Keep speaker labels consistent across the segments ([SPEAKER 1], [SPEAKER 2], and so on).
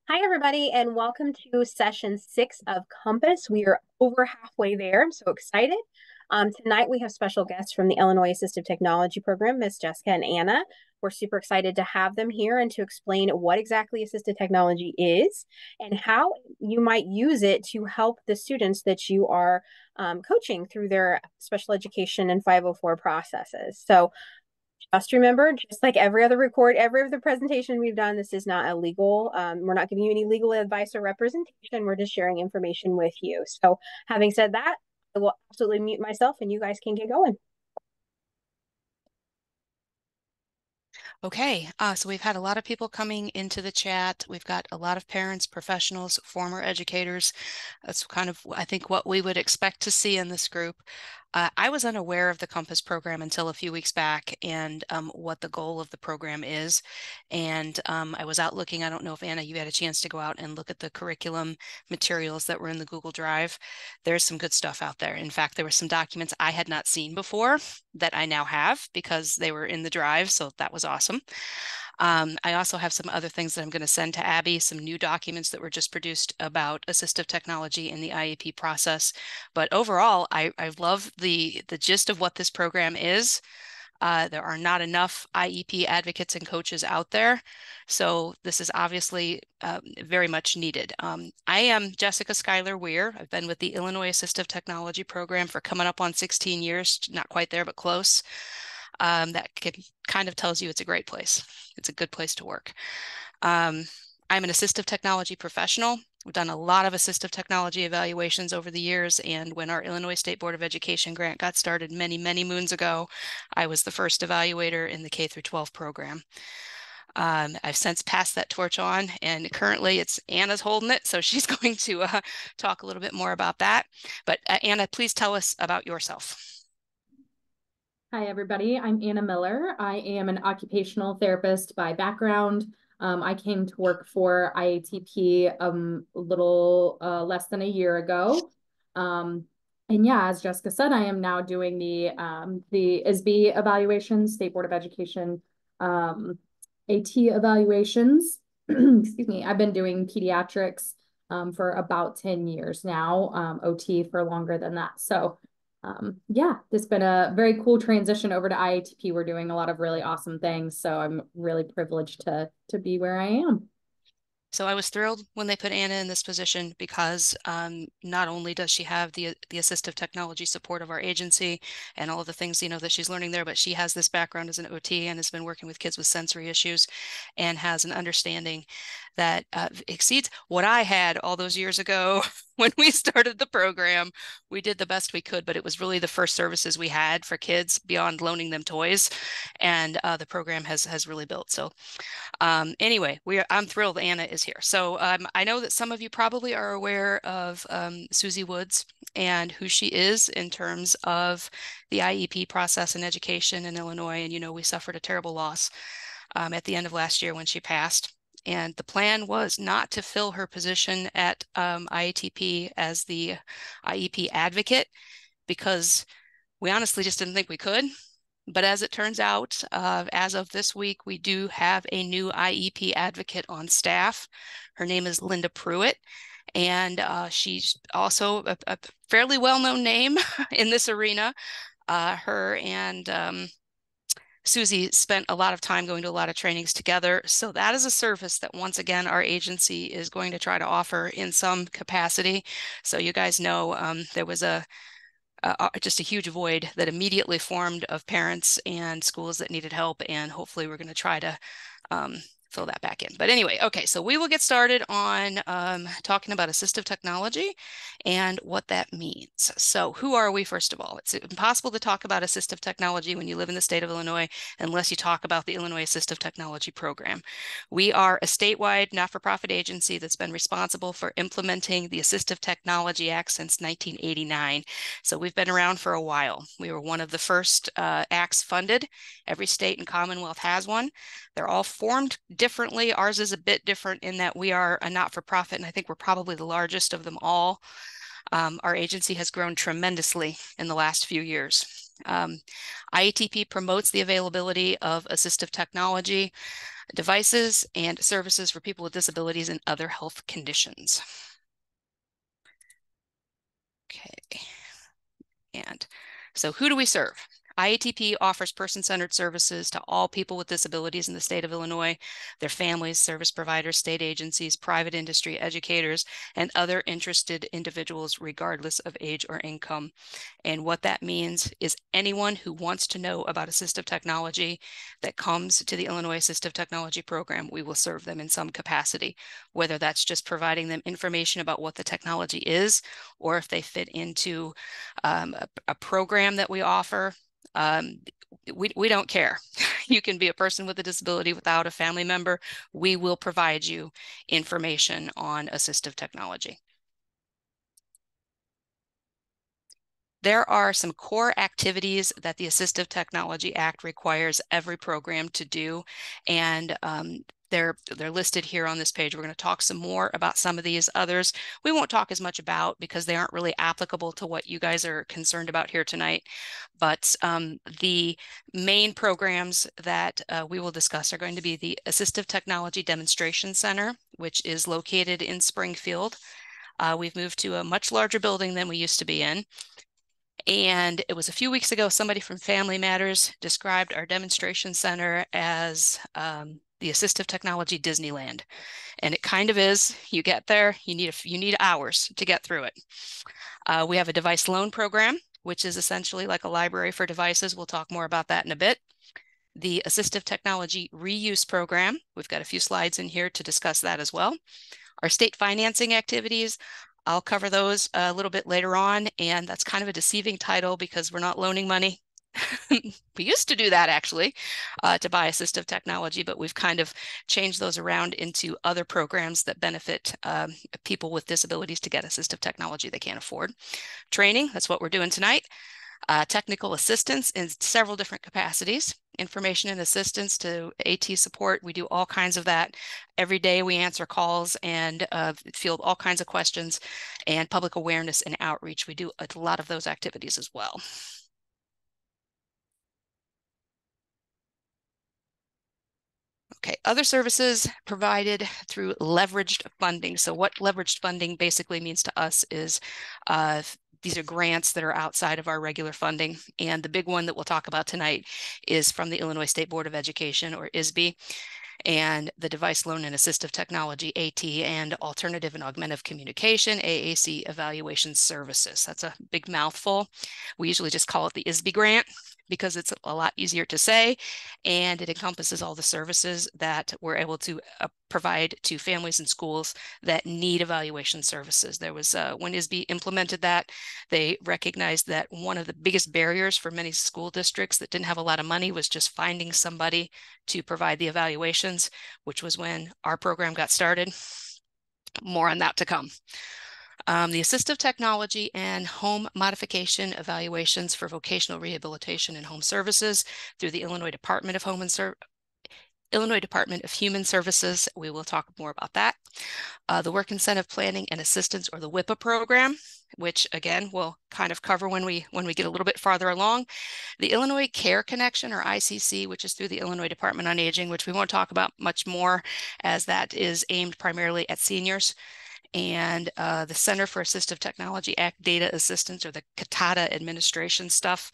[SPEAKER 1] Hi, everybody, and welcome to session 6 of Compass. We are over halfway there. I'm so excited. Tonight, we have special guests from the Illinois Assistive Technology program, Miss Jessica and Anna. We're super excited to have them here and to explain what exactly assistive technology is and how you might use it to help the students that you are coaching through their special education and 504 processes. So just remember, just like every other presentation we've done, this is not illegal. We're not giving you any legal advice or representation. We're just sharing information with you. So having said that, I will absolutely mute myself and you guys can get going.
[SPEAKER 2] Okay, so we've had a lot of people coming into the chat. We've got a lot of parents, professionals, former educators. That's kind of, I think, what we would expect to see in this group. I was unaware of the Compass program until a few weeks back and what the goal of the program is. And I was out looking, I don't know if Anna, you had a chance to go out and look at the curriculum materials that were in the Google Drive. There's some good stuff out there. In fact, there were some documents I had not seen before that I now have because they were in the drive. So that was awesome. I also have some other things that I'm going to send to Abby, some new documents that were just produced about assistive technology in the IAP process. But overall, I love the gist of what this program is. There are not enough IEP advocates and coaches out there. So this is obviously very much needed. I am Jessica Schuyler Weir. I've been with the Illinois Assistive Technology program for coming up on 16 years, not quite there, but close. That kind of tells you it's a great place. It's a good place to work. I'm an assistive technology professional. We've done a lot of assistive technology evaluations over the years, and when our Illinois State Board of Education grant got started many, many moons ago, I was the first evaluator in the K through 12 program. I've since passed that torch on, and currently it's Anna's holding it, so she's going to talk a little bit more about that. But Anna, please tell us about yourself.
[SPEAKER 3] Hi, everybody. I'm Anna Miller. I am an occupational therapist by background. I came to work for IATP a little less than a year ago. And yeah, as Jessica said, I am now doing the ISB evaluations, State Board of Education AT evaluations. Excuse me. I've been doing pediatrics for about 10 years now, OT for longer than that. So yeah, it's been a very cool transition over to IATP. We're doing a lot of really awesome things. So I'm really privileged to be where I am.
[SPEAKER 2] So I was thrilled when they put Anna in this position because not only does she have the assistive technology support of our agency and all of the things that she's learning there, but she has this background as an OT and has been working with kids with sensory issues and has an understanding that exceeds what I had all those years ago when we started the program. We did the best we could, but it was really the first services we had for kids beyond loaning them toys, and the program has really built. So anyway, I'm thrilled Anna is here. So I know that some of you probably are aware of Susie Woods and who she is in terms of the IEP process in education in Illinois. And we suffered a terrible loss at the end of last year when she passed. And the plan was not to fill her position at IATP as the IEP advocate because we honestly just didn't think we could. But as it turns out, as of this week, we do have a new IEP advocate on staff. Her name is Linda Pruitt, and she's also a fairly well-known name in this arena. Her and Susie spent a lot of time going to a lot of trainings together. So that is a service that once again, our agency is going to try to offer in some capacity. So you guys know there was just a huge void that immediately formed of parents and schools that needed help. And hopefully we're going to try to fill that back in. But anyway, okay, so we will get started on talking about assistive technology and what that means. So who are we, first of all? It's impossible to talk about assistive technology when you live in the state of Illinois unless you talk about the Illinois Assistive Technology Program. We are a statewide not-for-profit agency that's been responsible for implementing the Assistive Technology Act since 1989. So we've been around for a while. We were one of the first acts funded. Every state and commonwealth has one. They're all formed differently. Ours is a bit different in that we are a not-for-profit, and I think we're probably the largest of them all. Our agency has grown tremendously in the last few years. IATP promotes the availability of assistive technology. devices and services for people with disabilities and other health conditions. Okay. And so who do we serve? IATP offers person-centered services to all people with disabilities in the state of Illinois, their families, service providers, state agencies, private industry, educators, and other interested individuals regardless of age or income. And what that means is anyone who wants to know about assistive technology that comes to the Illinois Assistive Technology program, we will serve them in some capacity, whether that's just providing them information about what the technology is, or if they fit into a program that we offer. We don't care. You can be a person with a disability without a family member. We will provide you information on assistive technology. There are some core activities that the Assistive Technology Act requires every program to do, and they're listed here on this page. We're going to talk some more about some of these others. We won't talk as much about because they aren't really applicable to what you guys are concerned about here tonight. But the main programs that we will discuss are going to be the Assistive Technology Demonstration Center, which is located in Springfield. We've moved to a much larger building than we used to be in. And it was a few weeks ago, somebody from Family Matters described our demonstration center as the Assistive Technology Disneyland. And it kind of is. You get there, you need hours to get through it. We have a device loan program, which is essentially like a library for devices. We'll talk more about that in a bit. The Assistive Technology Reuse Program, we've got a few slides in here to discuss that as well. Our state financing activities, I'll cover those a little bit later on, and that's kind of a deceiving title because we're not loaning money. We used to do that actually to buy assistive technology, but we've kind of changed those around into other programs that benefit people with disabilities to get assistive technology they can't afford. Training, that's what we're doing tonight. Technical assistance in several different capacities, information and assistance to AT support. We do all kinds of that. Every day we answer calls and field all kinds of questions, and public awareness and outreach. We do a lot of those activities as well. Okay, other services provided through leveraged funding. So what leveraged funding basically means to us is these are grants that are outside of our regular funding. And the big one that we'll talk about tonight is from the Illinois State Board of Education, or ISB, and the Device Loan and Assistive Technology, AT, and Alternative and Augmentative Communication, AAC Evaluation Services. That's a big mouthful. We usually just call it the ISB grant because it's a lot easier to say, and it encompasses all the services that we're able to provide to families and schools that need evaluation services. There was, when ISB implemented that, they recognized that one of the biggest barriers for many school districts that didn't have a lot of money was just finding somebody to provide the evaluations, which was when our program got started. More on that to come. The assistive technology and home modification evaluations for vocational rehabilitation and home services through the Illinois Department of Human Services. We will talk more about that. The Work Incentive Planning and Assistance, or the WIPA program, which again we'll kind of cover when we get a little bit farther along. The Illinois Care Connection, or ICC, which is through the Illinois Department on Aging, which we won't talk about much more as that is aimed primarily at seniors. And the Center for Assistive Technology Act Data Assistance, or the CATATA administration stuff,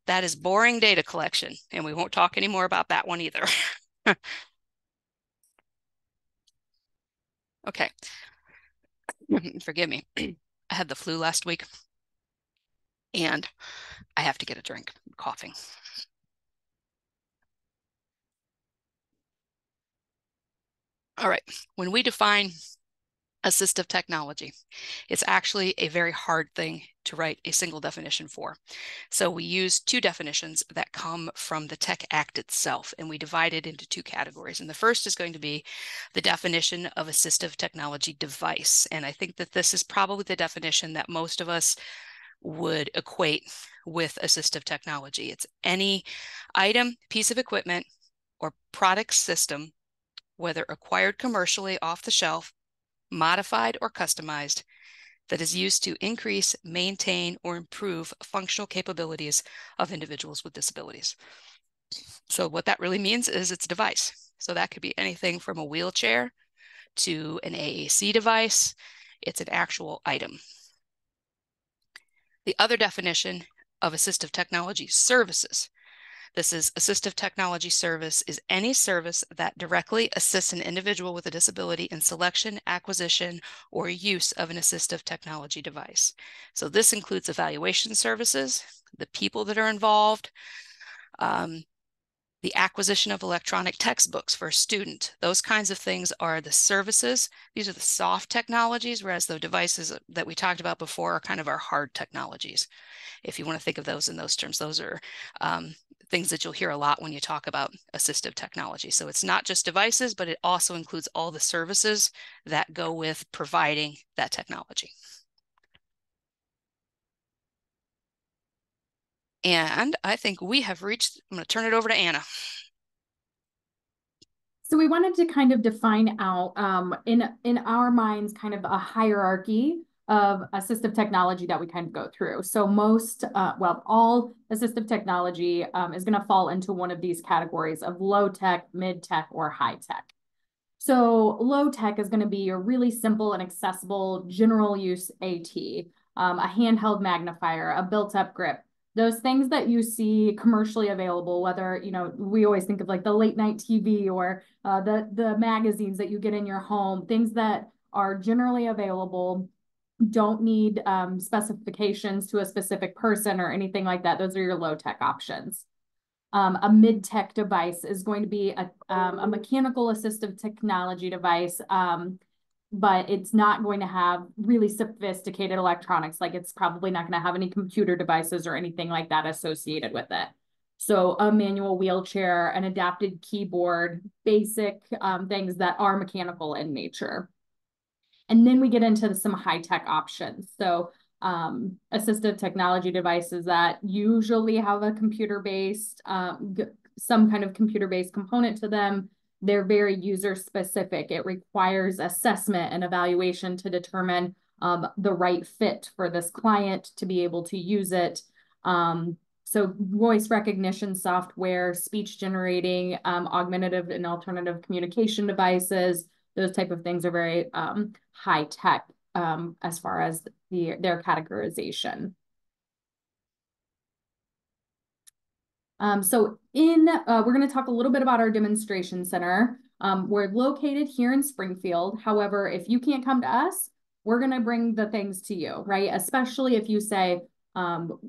[SPEAKER 2] that is boring data collection, and we won't talk any more about that one either. Okay, forgive me. I had the flu last week, and I have to get a drink. I'm coughing. All right, when we define assistive technology, it's actually a very hard thing to write a single definition for. So we use two definitions that come from the Tech Act itself, and we divide it into two categories. And the first is going to be the definition of assistive technology device. And I think that this is probably the definition that most of us would equate with assistive technology. It's any item, piece of equipment, or product system, whether acquired commercially off the shelf, modified or customized, that is used to increase, maintain, or improve functional capabilities of individuals with disabilities. So what that really means is it's a device. So that could be anything from a wheelchair to an AAC device. It's an actual item. The other definition of assistive technology services. This is assistive technology service is any service that directly assists an individual with a disability in selection, acquisition, or use of an assistive technology device. So this includes evaluation services, the people that are involved, the acquisition of electronic textbooks for a student. Those kinds of things are the services. These are the soft technologies, whereas the devices that we talked about before are kind of our hard technologies. If you want to think of those in those terms, those are things that you'll hear a lot when you talk about assistive technology. So it's not just devices, but it also includes all the services that go with providing that technology. And I think we have reached, I'm going to turn it over to Anna.
[SPEAKER 3] So we wanted to kind of define out in our minds kind of a hierarchy of assistive technology that we kind of go through. So most, well, all assistive technology is going to fall into one of these categories of low tech, mid tech, or high tech. So low tech is going to be your really simple and accessible general use AT, a handheld magnifier, a built-up grip. Those things that you see commercially available, whether, you know, we always think of like the late night TV or the magazines that you get in your home, things that are generally available, don't need specifications to a specific person or anything like that. Those are your low tech options. A mid-tech device is going to be a mechanical assistive technology device, but it's not going to have really sophisticated electronics. Like it's probably not going to have any computer devices or anything like that associated with it. So a manual wheelchair, an adapted keyboard, basic things that are mechanical in nature. And then we get into some high-tech options. So assistive technology devices that usually have a computer-based, some kind of computer-based component to them. They're very user-specific. It requires assessment and evaluation to determine the right fit for this client to be able to use it. So voice recognition software, speech generating, augmentative and alternative communication devices, those type of things are very high tech as far as their categorization. So we're going to talk a little bit about our demonstration center. We're located here in Springfield. However, if you can't come to us, we're going to bring the things to you, right? Especially if you say,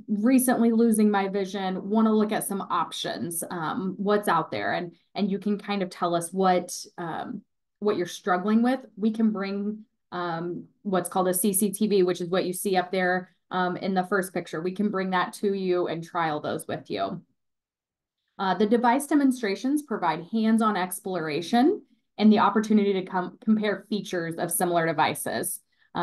[SPEAKER 3] recently losing my vision, want to look at some options, what's out there, and you can kind of tell us what you're struggling with. We can bring what's called a CCTV, which is what you see up there in the first picture. We can bring that to you and trial those with you. The device demonstrations provide hands-on exploration and the opportunity to compare features of similar devices.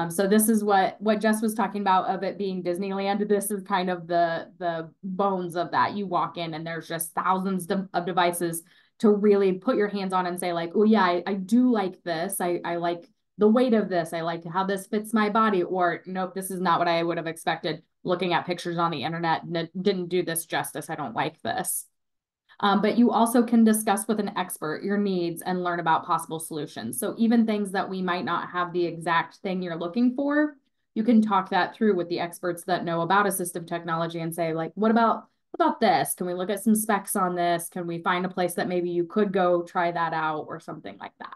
[SPEAKER 3] So this is what Jess was talking about of it being Disneyland. This is kind of the bones of that. You walk in and there's just thousands of devices to really put your hands on and say like, oh yeah, I do like this. I like the weight of this. I like how this fits my body. Or nope, this is not what I would have expected looking at pictures on the internet. And it didn't do this justice. I don't like this. But you also can discuss with an expert your needs and learn about possible solutions. So even things that we might not have the exact thing you're looking for, you can talk that through with the experts that know about assistive technology and say like, what about this? Can we look at some specs on this? Can we find a place that maybe you could go try that out or something like that?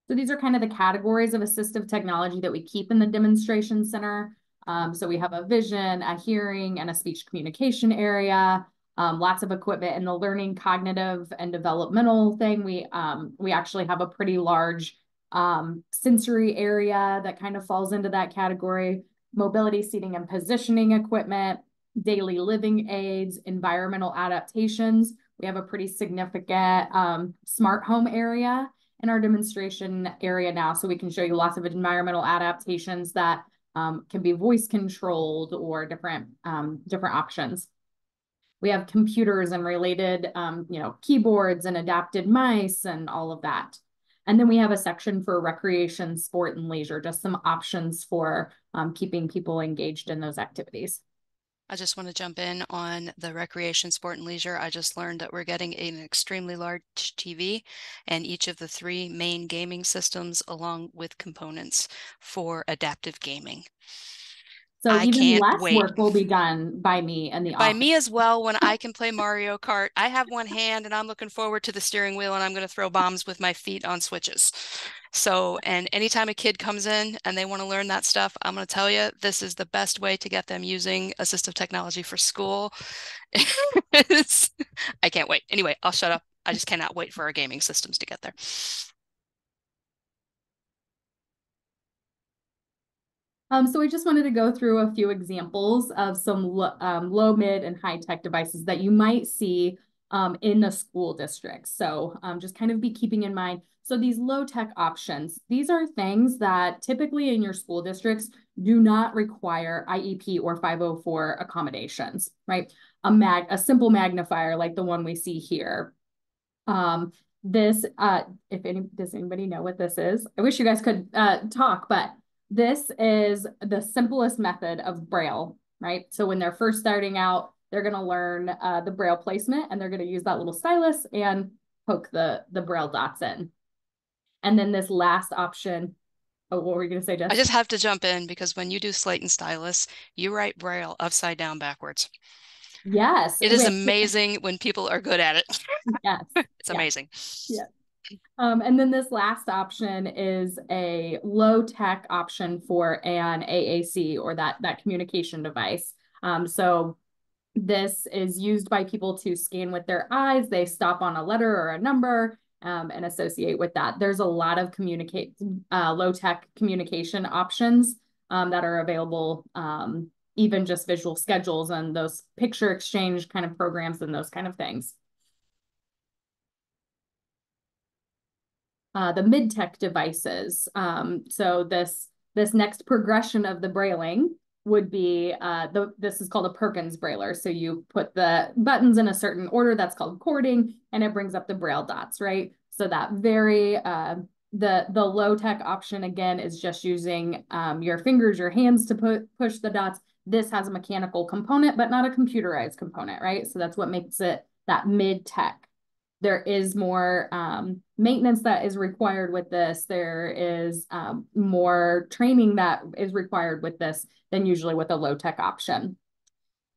[SPEAKER 3] So these are kind of the categories of assistive technology that we keep in the demonstration center. So we have a vision, a hearing, and a speech communication area, lots of equipment in the learning, cognitive, and developmental thing. We actually have a pretty large sensory area that kind of falls into that category, mobility, seating, and positioning equipment, daily living aids, environmental adaptations. We have a pretty significant smart home area in our demonstration area now, so we can show you lots of environmental adaptations that can be voice controlled or different options. We have computers and related, keyboards and adapted mice and all of that. And then we have a section for recreation, sport, and leisure, just some options for keeping people engaged in those activities.
[SPEAKER 2] I just want to jump in on the recreation, sport, and leisure. I just learned that we're getting an extremely large TV and each of the 3 main gaming systems along with components for adaptive gaming.
[SPEAKER 3] So
[SPEAKER 2] I
[SPEAKER 3] even
[SPEAKER 2] can't
[SPEAKER 3] less
[SPEAKER 2] wait.
[SPEAKER 3] work will be done by me in the
[SPEAKER 2] By
[SPEAKER 3] office.
[SPEAKER 2] me as well, when I can play Mario Kart. I have one hand and I'm looking forward to the steering wheel and I'm going to throw bombs with my feet on switches. So, and anytime a kid comes in and they want to learn that stuff, I'm going to tell you, this is the best way to get them using assistive technology for school. I can't wait. Anyway, I'll shut up. I just cannot wait for our gaming systems to get there.
[SPEAKER 3] So we just wanted to go through a few examples of some low, mid, and high-tech devices that you might see in the school districts. So just kind of be keeping in mind. So these low-tech options, these are things that typically in your school districts do not require IEP or 504 accommodations, right? A simple magnifier like the one we see here. Does anybody know what this is? I wish you guys could talk, but this is the simplest method of Braille, right? So when they're first starting out, they're going to learn the Braille placement, and they're going to use that little stylus and poke the Braille dots in. And then this last option, oh, what were you going to say, Jess?
[SPEAKER 2] I just have to jump in because when you do slate and stylus, you write Braille upside down backwards.
[SPEAKER 3] Yes.
[SPEAKER 2] It is amazing when people are good at it.
[SPEAKER 3] Yes.
[SPEAKER 2] It's amazing.
[SPEAKER 3] Yeah. And then this last option is a low-tech option for an AAC, or that communication device. So this is used by people to scan with their eyes. They stop on a letter or a number and associate with that. There's a lot of low-tech communication options that are available, even just visual schedules and those picture exchange kind of programs and those kind of things. The mid-tech devices. So this next progression of the brailing would be, this is called a Perkins brailer. So you put the buttons in a certain order, that's called chording, and it brings up the Braille dots, right? So that the low-tech option, again, is just using your fingers, your hands to push the dots. This has a mechanical component, but not a computerized component, right? So that's what makes it that mid-tech. There is more maintenance that is required with this. There is more training that is required with this than usually with a low-tech option.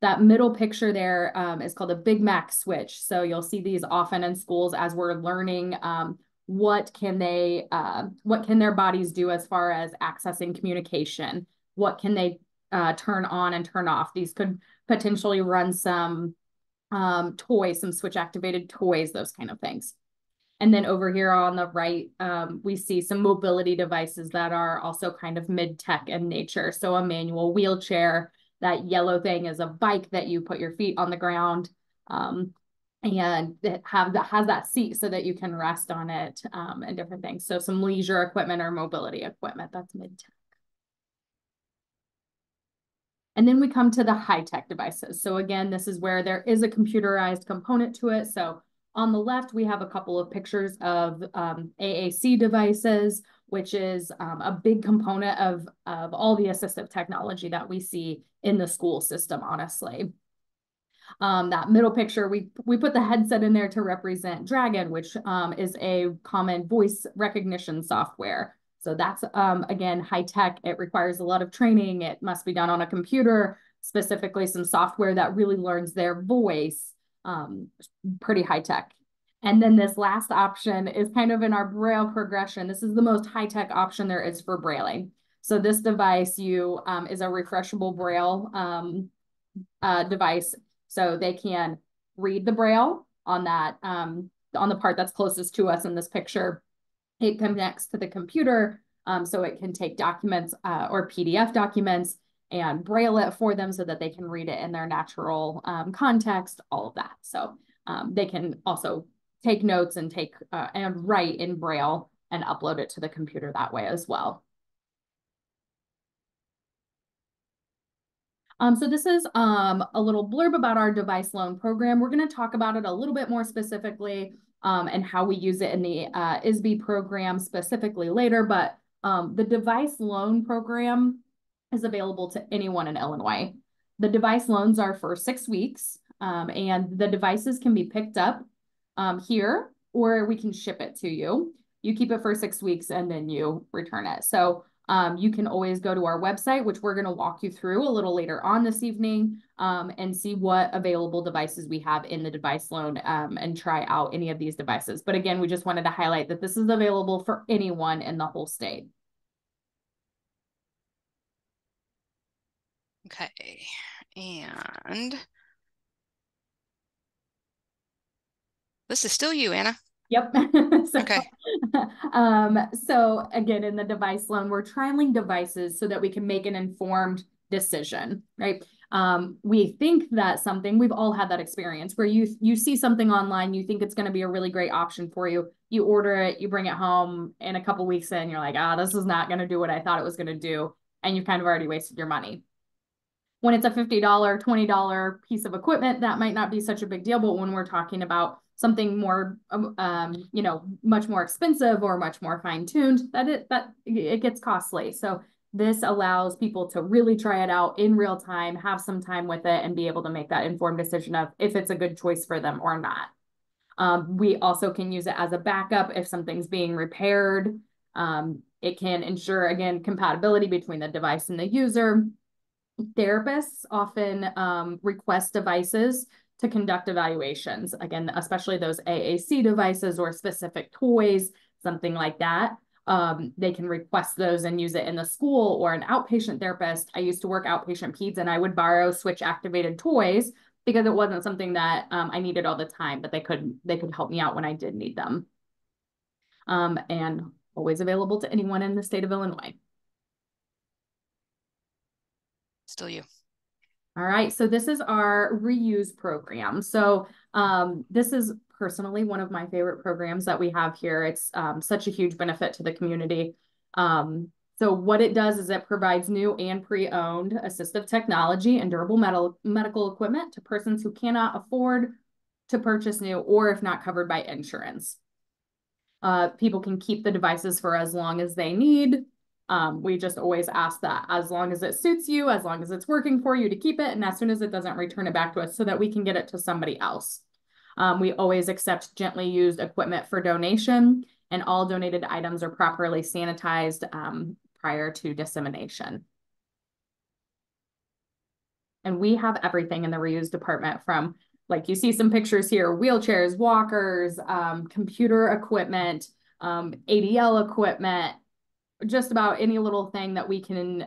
[SPEAKER 3] That middle picture there is called a Big Mac switch. So you'll see these often in schools as we're learning what can their bodies do as far as accessing communication? What can they turn on and turn off? These could potentially run some toys, some switch activated toys, those kind of things. And then over here on the right, we see some mobility devices that are also kind of mid-tech in nature. So a manual wheelchair, that yellow thing is a bike that you put your feet on the ground, and it has that seat so that you can rest on it, and different things. So some leisure equipment or mobility equipment, that's mid-tech. And then we come to the high-tech devices. So again, this is where there is a computerized component to it. So on the left, we have a couple of pictures of AAC devices, which is a big component of all the assistive technology that we see in the school system, honestly. That middle picture, we put the headset in there to represent Dragon, which is a common voice recognition software. So that's, again, high tech. It requires a lot of training. It must be done on a computer, specifically some software that really learns their voice, pretty high tech. And then this last option is kind of in our Braille progression. This is the most high tech option there is for brailing. So this device is a refreshable Braille device. So they can read the Braille on that, on the part that's closest to us in this picture. It connects to the computer, so it can take documents or PDF documents and Braille it for them so that they can read it in their natural context, all of that. So they can also take notes and write in Braille and upload it to the computer that way as well. So this is a little blurb about our device loan program. We're going to talk about it a little bit more specifically and how we use it in the ISB program specifically later, but the device loan program is available to anyone in Illinois. The device loans are for 6 weeks, and the devices can be picked up here, or we can ship it to you. You keep it for 6 weeks and then you return it. So you can always go to our website, which we're going to walk you through a little later on this evening, and see what available devices we have in the device loan, and try out any of these devices. But again, we just wanted to highlight that this is available for anyone in the whole state.
[SPEAKER 2] Okay, and this is still you, Anna.
[SPEAKER 3] Yep. So,
[SPEAKER 2] okay.
[SPEAKER 3] So again, in the device loan, we're trialing devices so that we can make an informed decision, right? We think that we've all had that experience where you see something online, you think it's going to be a really great option for you. You order it, you bring it home, and a couple weeks in, you're like, this is not going to do what I thought it was going to do. And you've kind of already wasted your money. When it's a $50, $20 piece of equipment, that might not be such a big deal. But when we're talking about something more, much more expensive or much more fine-tuned, that it gets costly. So this allows people to really try it out in real time, have some time with it, and be able to make that informed decision of if it's a good choice for them or not. We also can use it as a backup if something's being repaired. It can ensure, again, compatibility between the device and the user. Therapists often request devices to conduct evaluations. Again, especially those AAC devices or specific toys, something like that. They can request those and use it in the school or an outpatient therapist. I used to work outpatient peds and I would borrow switch activated toys because it wasn't something that I needed all the time, but they could help me out when I did need them. And always available to anyone in the state of Illinois.
[SPEAKER 2] Still you.
[SPEAKER 3] All right, so this is our reuse program. So this is personally one of my favorite programs that we have here. It's such a huge benefit to the community. So what it does is it provides new and pre-owned assistive technology and durable medical equipment to persons who cannot afford to purchase new or if not covered by insurance. People can keep the devices for as long as they need. We just always ask that as long as it suits you, as long as it's working for you, to keep it. And as soon as it doesn't, return it back to us so that we can get it to somebody else. We always accept gently used equipment for donation, and all donated items are properly sanitized prior to dissemination. And we have everything in the reuse department, from, like you see some pictures here, wheelchairs, walkers, computer equipment, ADL equipment, just about any little thing that we can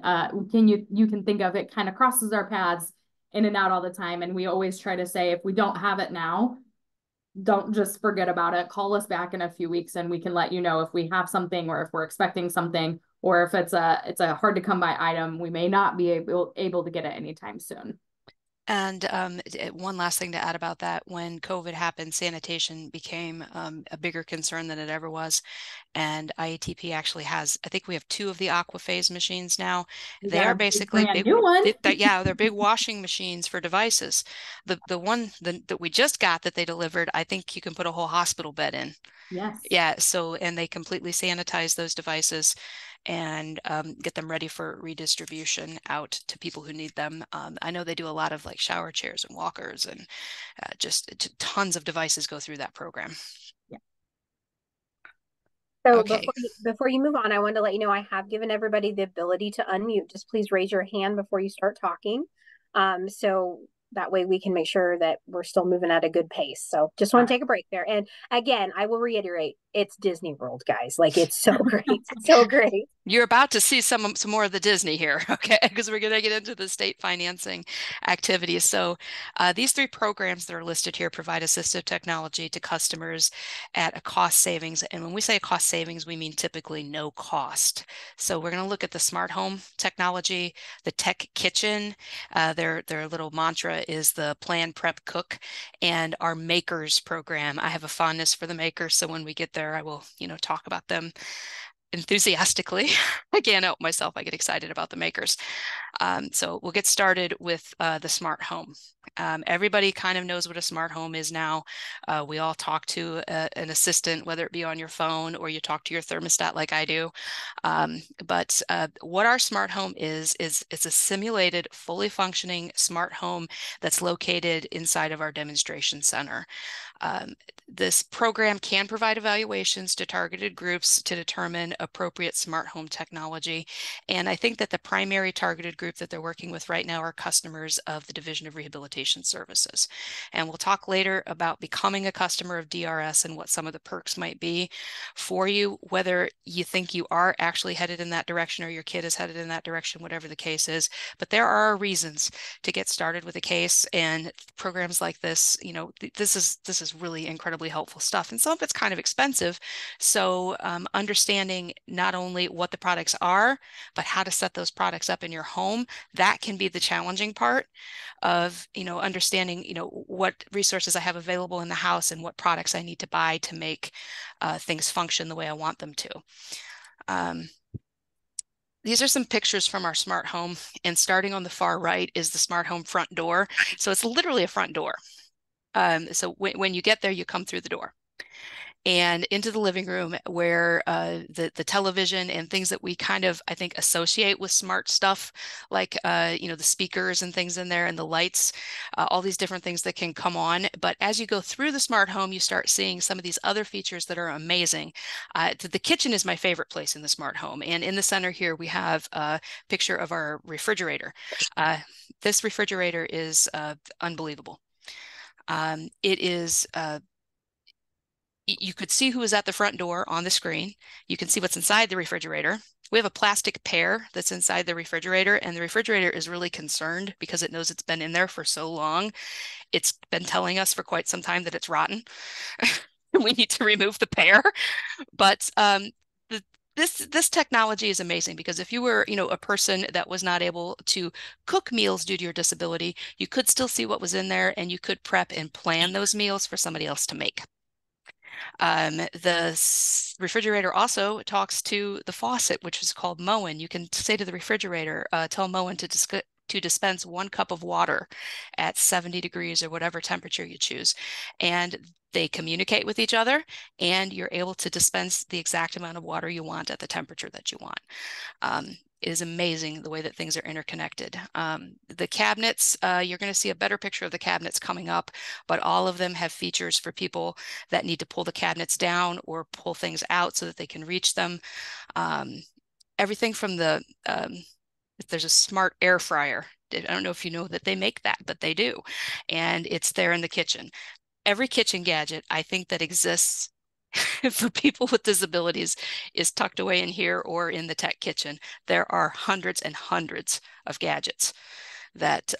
[SPEAKER 3] you can think of. It kind of crosses our paths in and out all the time. And we always try to say, if we don't have it now, don't just forget about it. Call us back in a few weeks and we can let you know if we have something or if we're expecting something, or if it's a hard to come by item, we may not be able to get it anytime soon.
[SPEAKER 2] And one last thing to add about that: when COVID happened, sanitation became a bigger concern than it ever was. And IATP actually has, I think we have 2 of the Aquaphase machines now. They are basically
[SPEAKER 3] brand new one.
[SPEAKER 2] Yeah, they're big washing machines for devices. The one that we just got that they delivered, I think you can put a whole hospital bed in.
[SPEAKER 3] Yes.
[SPEAKER 2] Yeah. So, and they completely sanitize those devices and get them ready for redistribution out to people who need them. I know they do a lot of like shower chairs and walkers, and just tons of devices go through that program.
[SPEAKER 3] Yeah.
[SPEAKER 1] So
[SPEAKER 2] okay.
[SPEAKER 1] before you move on, I wanted to let you know I have given everybody the ability to unmute. Just please raise your hand before you start talking. So that way we can make sure that we're still moving at a good pace. So just want to take a break there. And again, I will reiterate, it's Disney World, guys. Like, it's so great. So great.
[SPEAKER 2] You're about to see some more of the Disney here, okay? Because we're going to get into the state financing activities. So these 3 programs that are listed here provide assistive technology to customers at a cost savings. And when we say cost savings, we mean typically no cost. So we're going to look at the smart home technology, the tech kitchen. Their little mantra is the plan, prep, cook, and our makers program. I have a fondness for the makers, so when we get there, I will, talk about them enthusiastically. I can't help myself. I get excited about the makers. So we'll get started with the smart home. Everybody kind of knows what a smart home is now. We all talk to an assistant, whether it be on your phone or you talk to your thermostat like I do. But what our smart home is it's a simulated, fully functioning smart home that's located inside of our demonstration center. This program can provide evaluations to targeted groups to determine appropriate smart home technology. And I think that the primary targeted group that they're working with right now are customers of the Division of Rehabilitation Services. And we'll talk later about becoming a customer of DRS and what some of the perks might be for you, whether you think you are actually headed in that direction or your kid is headed in that direction, whatever the case is. But there are reasons to get started with a case, and programs like this, you know, this is really incredibly helpful stuff. And some of it's kind of expensive. So understanding not only what the products are, but how to set those products up in your home, that can be the challenging part of, you know, understanding, you know, what resources I have available in the house and what products I need to buy to make things function the way I want them to. These are some pictures from our smart home, and starting on the far right is the smart home front door. So it's literally a front door. So when you get there, you come through the door and into the living room where the television and things that we kind of, I think, associate with smart stuff, like, you know, the speakers and things in there and the lights, all these different things that can come on. But as you go through the smart home, you start seeing some of these other features that are amazing. The kitchen is my favorite place in the smart home. And in the center here, we have a picture of our refrigerator. This refrigerator is unbelievable. It is you could see who is at the front door on the screen. You can see what's inside the refrigerator. We have a plastic pear that's inside the refrigerator, and the refrigerator is really concerned because it knows it's been in there for so long. It's been telling us for quite some time that it's rotten. We need to remove the pear. But this technology is amazing, because if you were, you know, a person that was not able to cook meals due to your disability, you could still see what was in there, and you could prep and plan those meals for somebody else to make. The refrigerator also talks to the faucet, which is called Moen. You can say to the refrigerator, tell Moen to dispense 1 cup of water at 70 degrees or whatever temperature you choose. And they communicate with each other, and you're able to dispense the exact amount of water you want at the temperature that you want. It is amazing the way that things are interconnected. The cabinets, you're going to see a better picture of the cabinets coming up, but all of them have features for people that need to pull the cabinets down or pull things out so that they can reach them. Everything from the, there's a smart air fryer. I don't know if you know that they make that, but they do. And it's there in the kitchen. Every kitchen gadget, I think, that exists for people with disabilities is tucked away in here or in the tech kitchen. There are hundreds and hundreds of gadgets that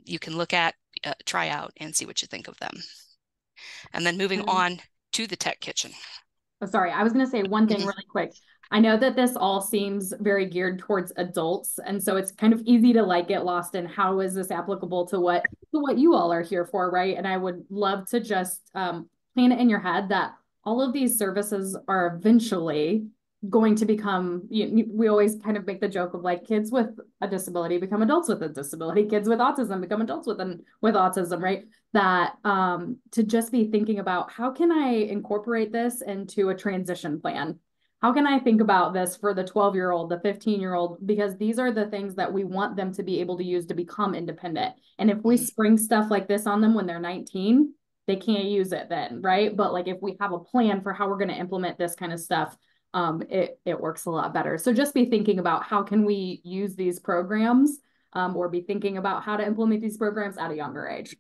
[SPEAKER 2] you can look at, try out, and see what you think of them. And then moving on to the tech kitchen.
[SPEAKER 3] Oh, sorry, I was going to say one thing really quick. I know that this all seems very geared towards adults, and so it's kind of easy to like get lost in how is this applicable to what you all are here for, right? And I would love to just plan it in your head that all of these services are eventually going to become, we always kind of make the joke of like kids with a disability become adults with a disability, kids with autism become adults with autism, right? That to just be thinking about how can I incorporate this into a transition plan? How can I think about this for the 12-year-old, the 15-year-old? Because these are the things that we want them to be able to use to become independent. And if we spring stuff like this on them when they're 19, they can't use it then, right? But like if we have a plan for how we're going to implement this kind of stuff, it works a lot better. So just be thinking about how can we use these programs, or be thinking about how to implement these programs at a younger age.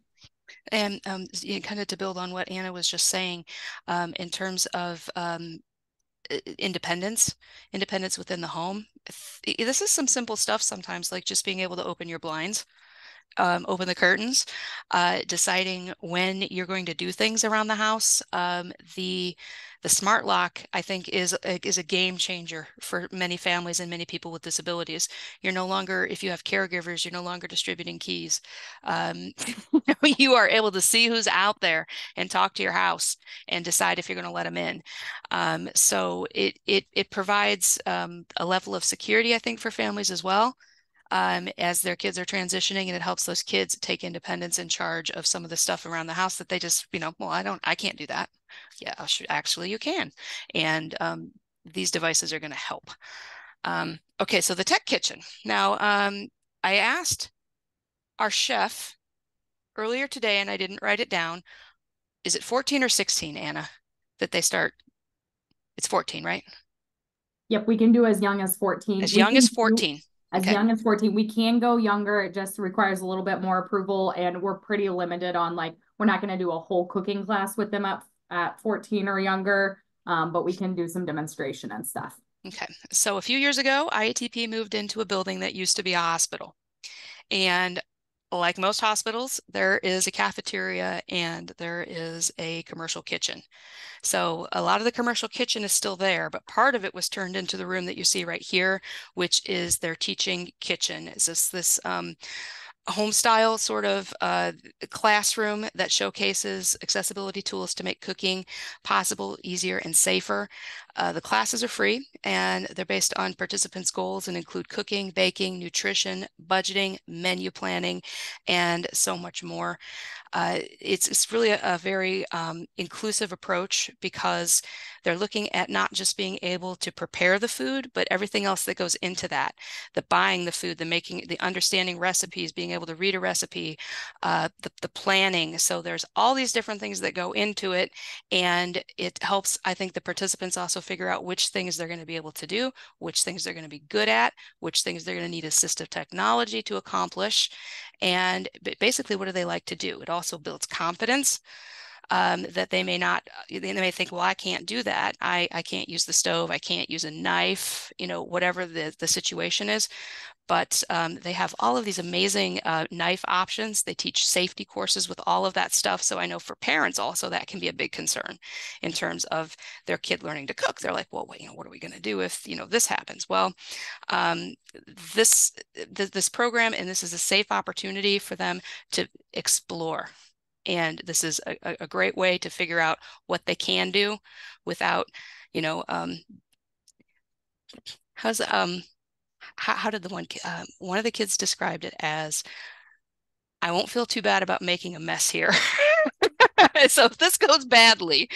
[SPEAKER 2] And kind of to build on what Anna was just saying, in terms of independence within the home. This is some simple stuff sometimes, like just being able to open your blinds, open the curtains, deciding when you're going to do things around the house. The smart lock, I think, is a game changer for many families and many people with disabilities. You're no longer, if you have caregivers, you're no longer distributing keys. You are able to see who's out there and talk to your house and decide if you're going to let them in. So it provides a level of security, I think, for families as well. as their kids are transitioning, and it helps those kids take independence in charge of some of the stuff around the house that they just, well, I can't do that. Yeah, actually you can. And these devices are going to help. Okay, so the tech kitchen. Now, I asked our chef earlier today, and I didn't write it down. Is it 14 or 16, Anna, that they start? It's 14, right?
[SPEAKER 3] Yep, we can do as young as 14.
[SPEAKER 2] As
[SPEAKER 3] We
[SPEAKER 2] young
[SPEAKER 3] can
[SPEAKER 2] as
[SPEAKER 3] do
[SPEAKER 2] 14.
[SPEAKER 3] as
[SPEAKER 2] Okay.
[SPEAKER 3] young as 14. We can go younger. It just requires a little bit more approval, and we're pretty limited on, like, we're not going to do a whole cooking class with them up at 14 or younger, but we can do some demonstration and stuff.
[SPEAKER 2] Okay. So a few years ago, IATP moved into a building that used to be a hospital. And like most hospitals, there is a cafeteria and there is a commercial kitchen. So a lot of the commercial kitchen is still there, but part of it was turned into the room that you see right here, which is their teaching kitchen. Is this home style sort of classroom that showcases accessibility tools to make cooking possible, easier, and safer. The classes are free, and they're based on participants' goals and include cooking, baking, nutrition, budgeting, menu planning, and so much more. It's really a very inclusive approach, because they're looking at not just being able to prepare the food, but everything else that goes into that. The buying the food, the making, the understanding recipes, being able to read a recipe, the planning. So there's all these different things that go into it, and it helps, I think, the participants also figure out which things they're going to be able to do, which things they're going to be good at, which things they're going to need assistive technology to accomplish, and basically, what do they like to do? It also builds confidence, that they may not, they may think, well, I can't do that. I can't use the stove. I can't use a knife, whatever the situation is. But they have all of these amazing knife options. They teach safety courses with all of that stuff. So I know for parents also that can be a big concern in terms of their kid learning to cook. They're like, well, wait, what are we going to do if this happens? Well, um, this program, and this is a safe opportunity for them to explore. And this is a great way to figure out what they can do without, how's how did one of the kids described it as, I won't feel too bad about making a mess here. So if this goes badly,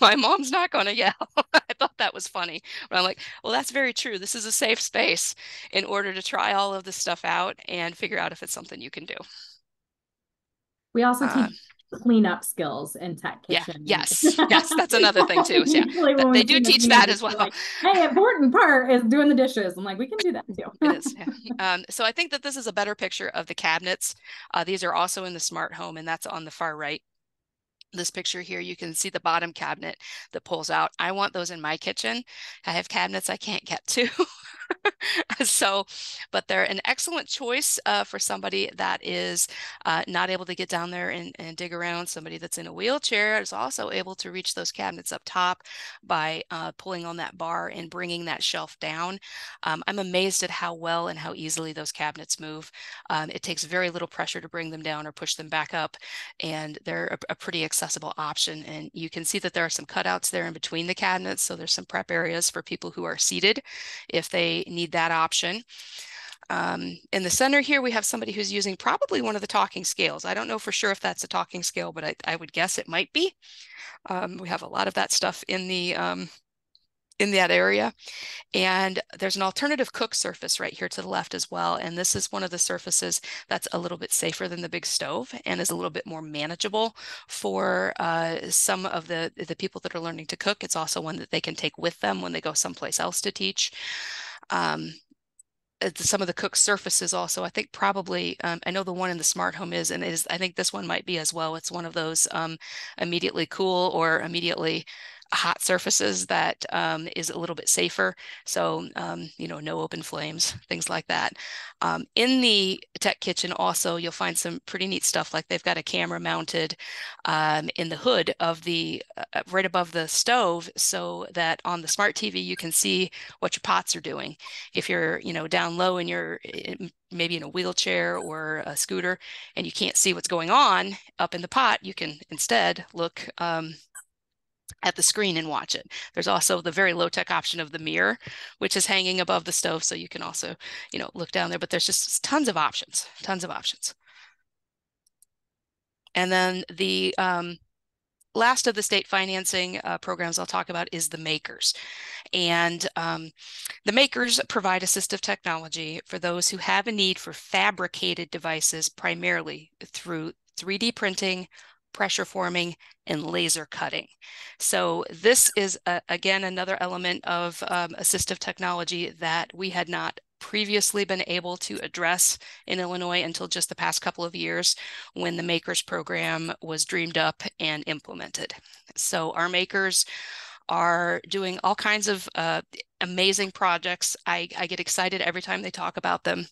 [SPEAKER 2] my mom's not going to yell. I thought that was funny. But I'm like, well, that's very true. This is a safe space in order to try all of this stuff out and figure out if it's something you can do.
[SPEAKER 3] We also teach cleanup skills in tech
[SPEAKER 2] Yeah,
[SPEAKER 3] kitchen.
[SPEAKER 2] yes, that's another thing too. Yeah, they do teach that as well.
[SPEAKER 3] Like, hey, important part is doing the dishes. I'm like, we can do that too.
[SPEAKER 2] It is, yeah. So I think that this is a better picture of the cabinets. These are also in the smart home, and that's on the far right. This picture here, you can see the bottom cabinet that pulls out. I want those in my kitchen. I have cabinets I can't get to. So, but they're an excellent choice for somebody that is not able to get down there and dig around. Somebody that's in a wheelchair is also able to reach those cabinets up top by pulling on that bar and bringing that shelf down. I'm amazed at how well and how easily those cabinets move. It takes very little pressure to bring them down or push them back up, and they're a pretty accessible option. And you can see that there are some cutouts there in between the cabinets, so there's some prep areas for people who are seated if they need that option. In the center here, we have somebody who's using probably one of the talking scales. I don't know for sure if that's a talking scale, but I would guess it might be. We have a lot of that stuff in that area. And there's an alternative cook surface right here to the left as well. And this is one of the surfaces that's a little bit safer than the big stove and is a little bit more manageable for some of the people that are learning to cook. It's also one that they can take with them when they go someplace else to teach. Some of the cook surfaces also, I think probably, I know the one in the smart home is, and I think this one might be as well. It's one of those immediately cool or immediately hot surfaces that is a little bit safer. So, no open flames, things like that. In the tech kitchen also, you'll find some pretty neat stuff, like they've got a camera mounted in the hood of the, right above the stove, so that on the smart TV, you can see what your pots are doing. If you're, down low and you're maybe in a wheelchair or a scooter and you can't see what's going on up in the pot, you can instead look at the screen and watch it. There's also the very low-tech option of the mirror, which is hanging above the stove, so you can also, look down there, but there's just tons of options, tons of options. And then the last of the state financing programs I'll talk about is the makers. And the makers provide assistive technology for those who have a need for fabricated devices, primarily through 3D printing, pressure forming, and laser cutting. So this is, again, another element of assistive technology that we had not previously been able to address in Illinois until just the past couple of years when the Makers program was dreamed up and implemented. So our makers are doing all kinds of amazing projects. I get excited every time they talk about them.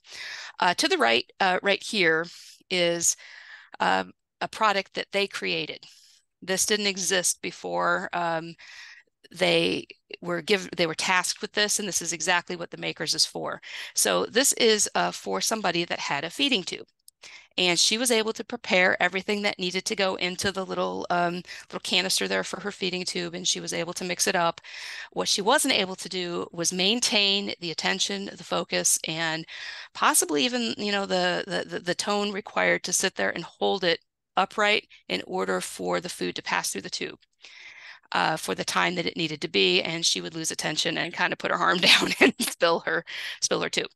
[SPEAKER 2] To the right, right here is a product that they created. This didn't exist before they were tasked with this, and this is exactly what the Makers is for. So this is for somebody that had a feeding tube, and she was able to prepare everything that needed to go into the little canister there for her feeding tube, and she was able to mix it up. What she wasn't able to do was maintain the attention, the focus, and possibly even the tone required to sit there and hold it upright in order for the food to pass through the tube. For the time that it needed to be, and she would lose attention and kind of put her arm down and spill her tube.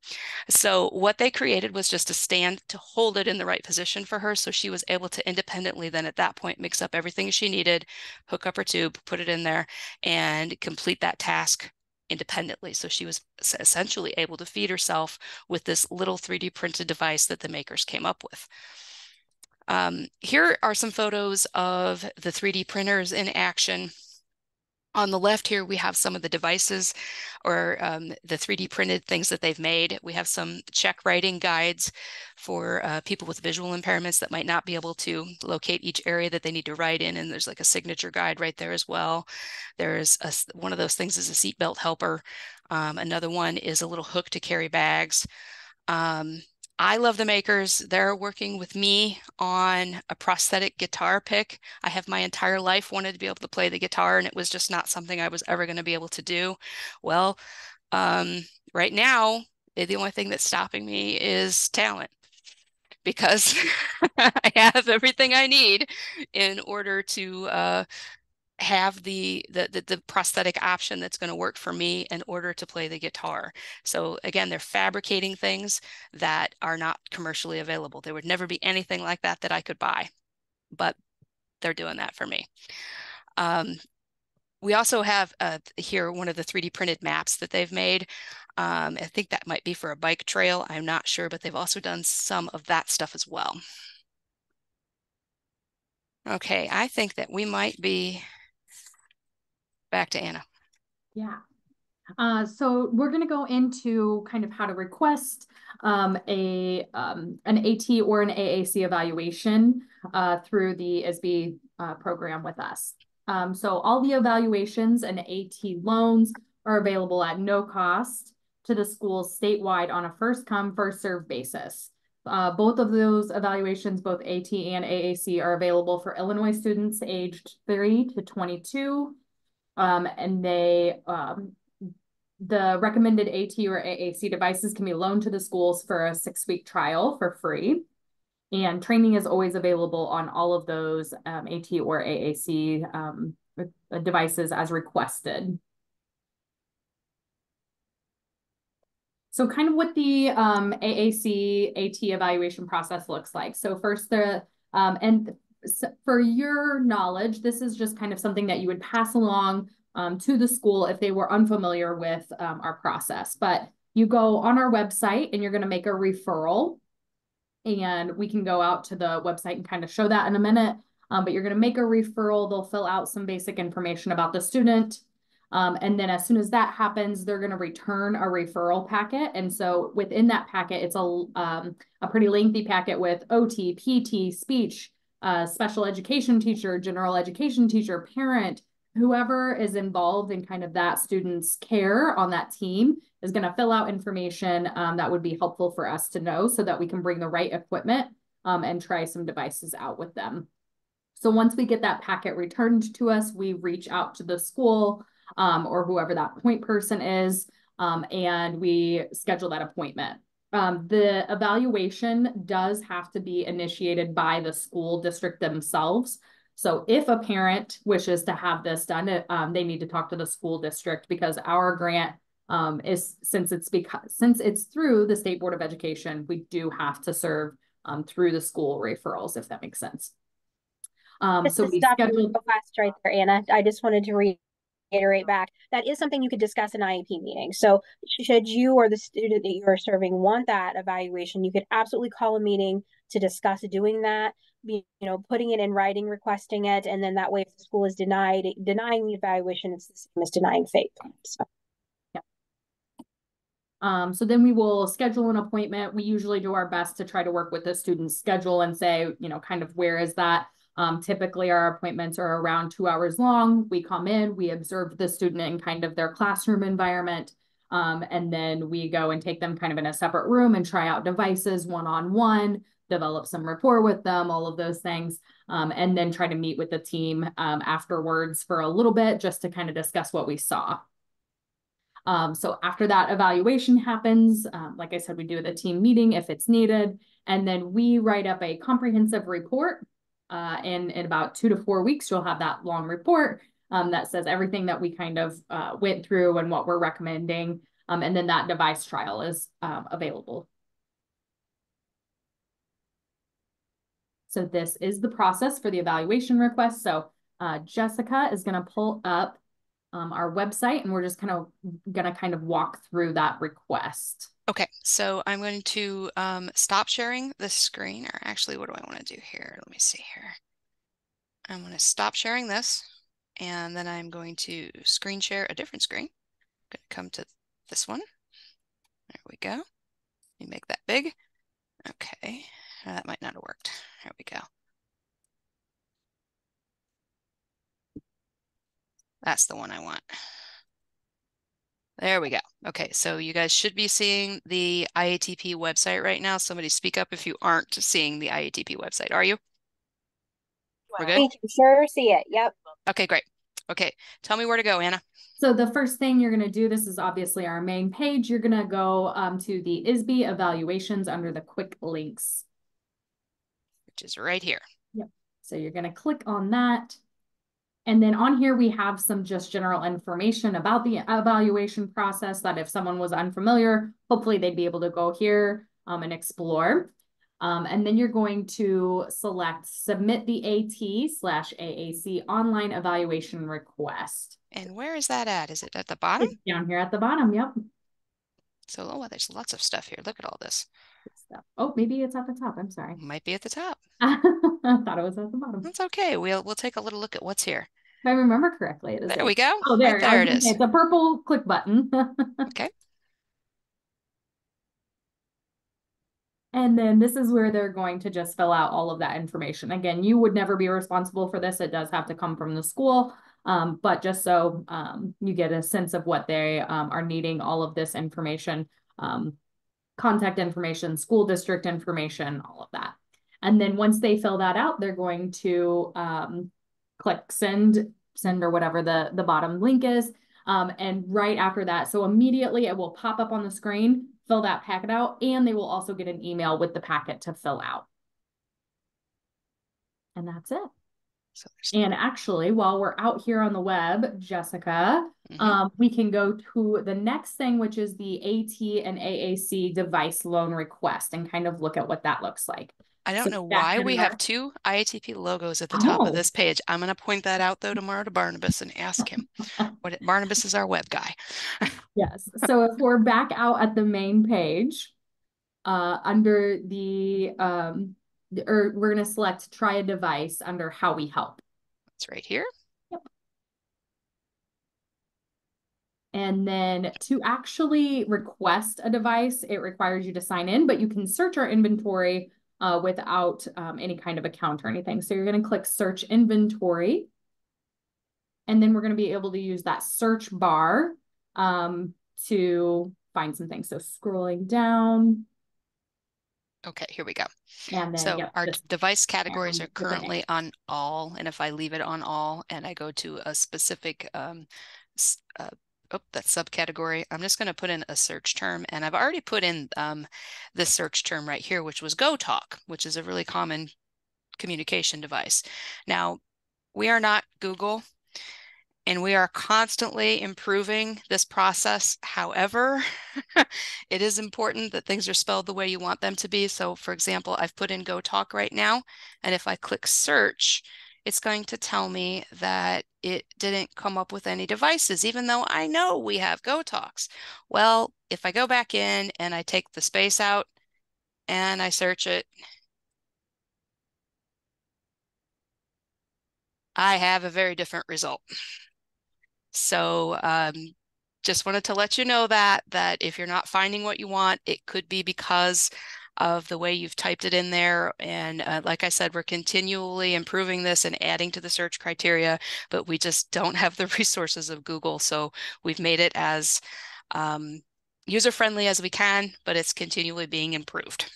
[SPEAKER 2] So what they created was just a stand to hold it in the right position for her, so she was able to independently then at that point mix up everything she needed, hook up her tube, put it in there, and complete that task independently. So she was essentially able to feed herself with this little 3D printed device that the makers came up with. Here are some photos of the 3D printers in action. On the left here, we have some of the devices or the 3D printed things that they've made. We have some check writing guides for people with visual impairments that might not be able to locate each area that they need to write in. And there's like a signature guide right there as well. There's one of those things is a seatbelt helper. Another one is a little hook to carry bags. I love the makers. They're working with me on a prosthetic guitar pick. I have my entire life wanted to be able to play the guitar, and it was just not something I was ever going to be able to do. Well, right now, the only thing that's stopping me is talent, because I have everything I need in order to have the prosthetic option that's going to work for me in order to play the guitar. So again, they're fabricating things that are not commercially available. There would never be anything like that that I could buy, but they're doing that for me. We also have here one of the 3D printed maps that they've made. I think that might be for a bike trail. I'm not sure, but they've also done some of that stuff as well. Okay, I think that we might be back to Anna.
[SPEAKER 3] Yeah. So we're going to go into kind of how to request an AT or an AAC evaluation through the ISB program with us. So all the evaluations and AT loans are available at no cost to the schools statewide on a first come, first served basis. Both of those evaluations, both AT and AAC, are available for Illinois students aged 3 to 22. And the recommended AT or AAC devices can be loaned to the schools for a 6-week trial for free. And training is always available on all of those AT or AAC devices as requested. So kind of what the AAC AT evaluation process looks like. So first, for your knowledge, this is just kind of something that you would pass along to the school if they were unfamiliar with our process. But you go on our website and you're going to make a referral. And we can go out to the website and kind of show that in a minute. But you're going to make a referral. They'll fill out some basic information about the student. And then as soon as that happens, they're going to return a referral packet. And so within that packet, it's a pretty lengthy packet with OT, PT, speech, special education teacher, general education teacher, parent, whoever is involved in kind of that student's care on that team is going to fill out information that would be helpful for us to know so that we can bring the right equipment and try some devices out with them. So once we get that packet returned to us, we reach out to the school or whoever that point person is, and we schedule that appointment. The evaluation does have to be initiated by the school district themselves. So if a parent wishes to have this done, they need to talk to the school district, because our grant is, since it's through the State Board of Education, we do have to serve through the school referrals, if that makes sense.
[SPEAKER 1] Just
[SPEAKER 3] So
[SPEAKER 1] to
[SPEAKER 3] we
[SPEAKER 1] stop you
[SPEAKER 3] scheduled.
[SPEAKER 1] real fast right there, Anna. I just wanted to reiterate back. That is something you could discuss in IEP meetings. So should you or the student that you are serving want that evaluation, you could absolutely call a meeting to discuss doing that, putting it in writing, requesting it, and then that way if the school is denying the evaluation, it's the same as denying FAPE. So.
[SPEAKER 3] So then we will schedule an appointment. We usually do our best to try to work with the student's schedule and say, kind of where is that? Typically our appointments are around 2 hours long. We come in, we observe the student in kind of their classroom environment. And then we go and take them kind of in a separate room and try out devices one-on-one, develop some rapport with them, all of those things. And then try to meet with the team afterwards for a little bit just to kind of discuss what we saw. So after that evaluation happens, like I said, we do the team meeting if it's needed, and then we write up a comprehensive report. In about 2 to 4 weeks, you'll have that long report that says everything that we kind of went through and what we're recommending. And then that device trial is available. So this is the process for the evaluation request. So Jessica is going to pull up our website, and we're just going to walk through that request.
[SPEAKER 2] Okay, so I'm going to stop sharing the screen, or actually, what do I want to do here? Let me see here. I'm going to stop sharing this, and then I'm going to screen share a different screen. I'm going to come to this one. There we go. Let me make that big. Okay, that might not have worked. There we go. That's the one I want. There we go. Okay, so you guys should be seeing the IATP website right now. Somebody speak up if you aren't seeing the IATP website. Are you? We're good?
[SPEAKER 1] We can sure see it. Yep.
[SPEAKER 2] Okay, great. Okay, tell me where to go, Anna.
[SPEAKER 3] So the first thing you're going to do, this is obviously our main page. You're going to go to the ISB evaluations under the quick links.
[SPEAKER 2] Which is right here.
[SPEAKER 3] Yep. So you're going to click on that. And then on here, we have some just general information about the evaluation process that if someone was unfamiliar, hopefully they'd be able to go here and explore. And then you're going to select Submit the AT/AAC Online Evaluation Request.
[SPEAKER 2] And where is that at? Is it at the bottom?
[SPEAKER 3] It's down here at the bottom, yep.
[SPEAKER 2] So, oh, there's lots of stuff here. Look at all this.
[SPEAKER 3] Oh, maybe it's at the top. I'm sorry.
[SPEAKER 2] Might be at the top.
[SPEAKER 3] I thought it was at the bottom.
[SPEAKER 2] That's okay. We'll take a little look at what's here.
[SPEAKER 3] If I remember correctly, it is.
[SPEAKER 2] There we go.
[SPEAKER 3] Oh, there,
[SPEAKER 2] right there it is.
[SPEAKER 3] It's a purple click button.
[SPEAKER 2] Okay.
[SPEAKER 3] And then this is where they're going to just fill out all of that information. Again, you would never be responsible for this. It does have to come from the school. But just so you get a sense of what they are needing, all of this information, contact information, school district information, all of that. And then once they fill that out, they're going to click send or whatever the bottom link is. And right after that, so immediately it will pop up on the screen, fill that packet out, and they will also get an email with the packet to fill out. And that's it. So and actually, while we're out here on the web, Jessica, we can go to the next thing, which is the AT and AAC device loan request, and kind of look at what that looks like.
[SPEAKER 2] I don't know why we have 2 IATP logos at the top of this page. I'm going to point that out, though, tomorrow to Barnabas and ask him. Barnabas is our web guy.
[SPEAKER 3] Yes. So if we're back out at the main page, under the, or we're going to select try a device under how we help.
[SPEAKER 2] It's right here.
[SPEAKER 3] Yep. And then to actually request a device, it requires you to sign in, but you can search our inventory without any kind of account or anything. So you're going to click search inventory. And then we're going to be able to use that search bar to find some things. So scrolling down.
[SPEAKER 2] Okay, here we go.
[SPEAKER 3] And then,
[SPEAKER 2] So
[SPEAKER 3] yep,
[SPEAKER 2] our
[SPEAKER 3] just
[SPEAKER 2] device categories are
[SPEAKER 3] with an A.
[SPEAKER 2] currently on all. And if I leave it on all and I go to a specific that subcategory, I'm just going to put in a search term. And I've already put in this search term right here, which was GoTalk, which is a really common communication device. Now, we are not Google, and we are constantly improving this process. However, it is important that things are spelled the way you want them to be. So for example, I've put in GoTalk right now, and if I click search, it's going to tell me that it didn't come up with any devices, even though I know we have GoTalks. Well, if I go back in and I take the space out and I search it, I have a very different result. So just wanted to let you know that if you're not finding what you want, it could be because of the way you've typed it in there. And like I said, we're continually improving this and adding to the search criteria, but we just don't have the resources of Google. So we've made it as user-friendly as we can, but it's continually being improved.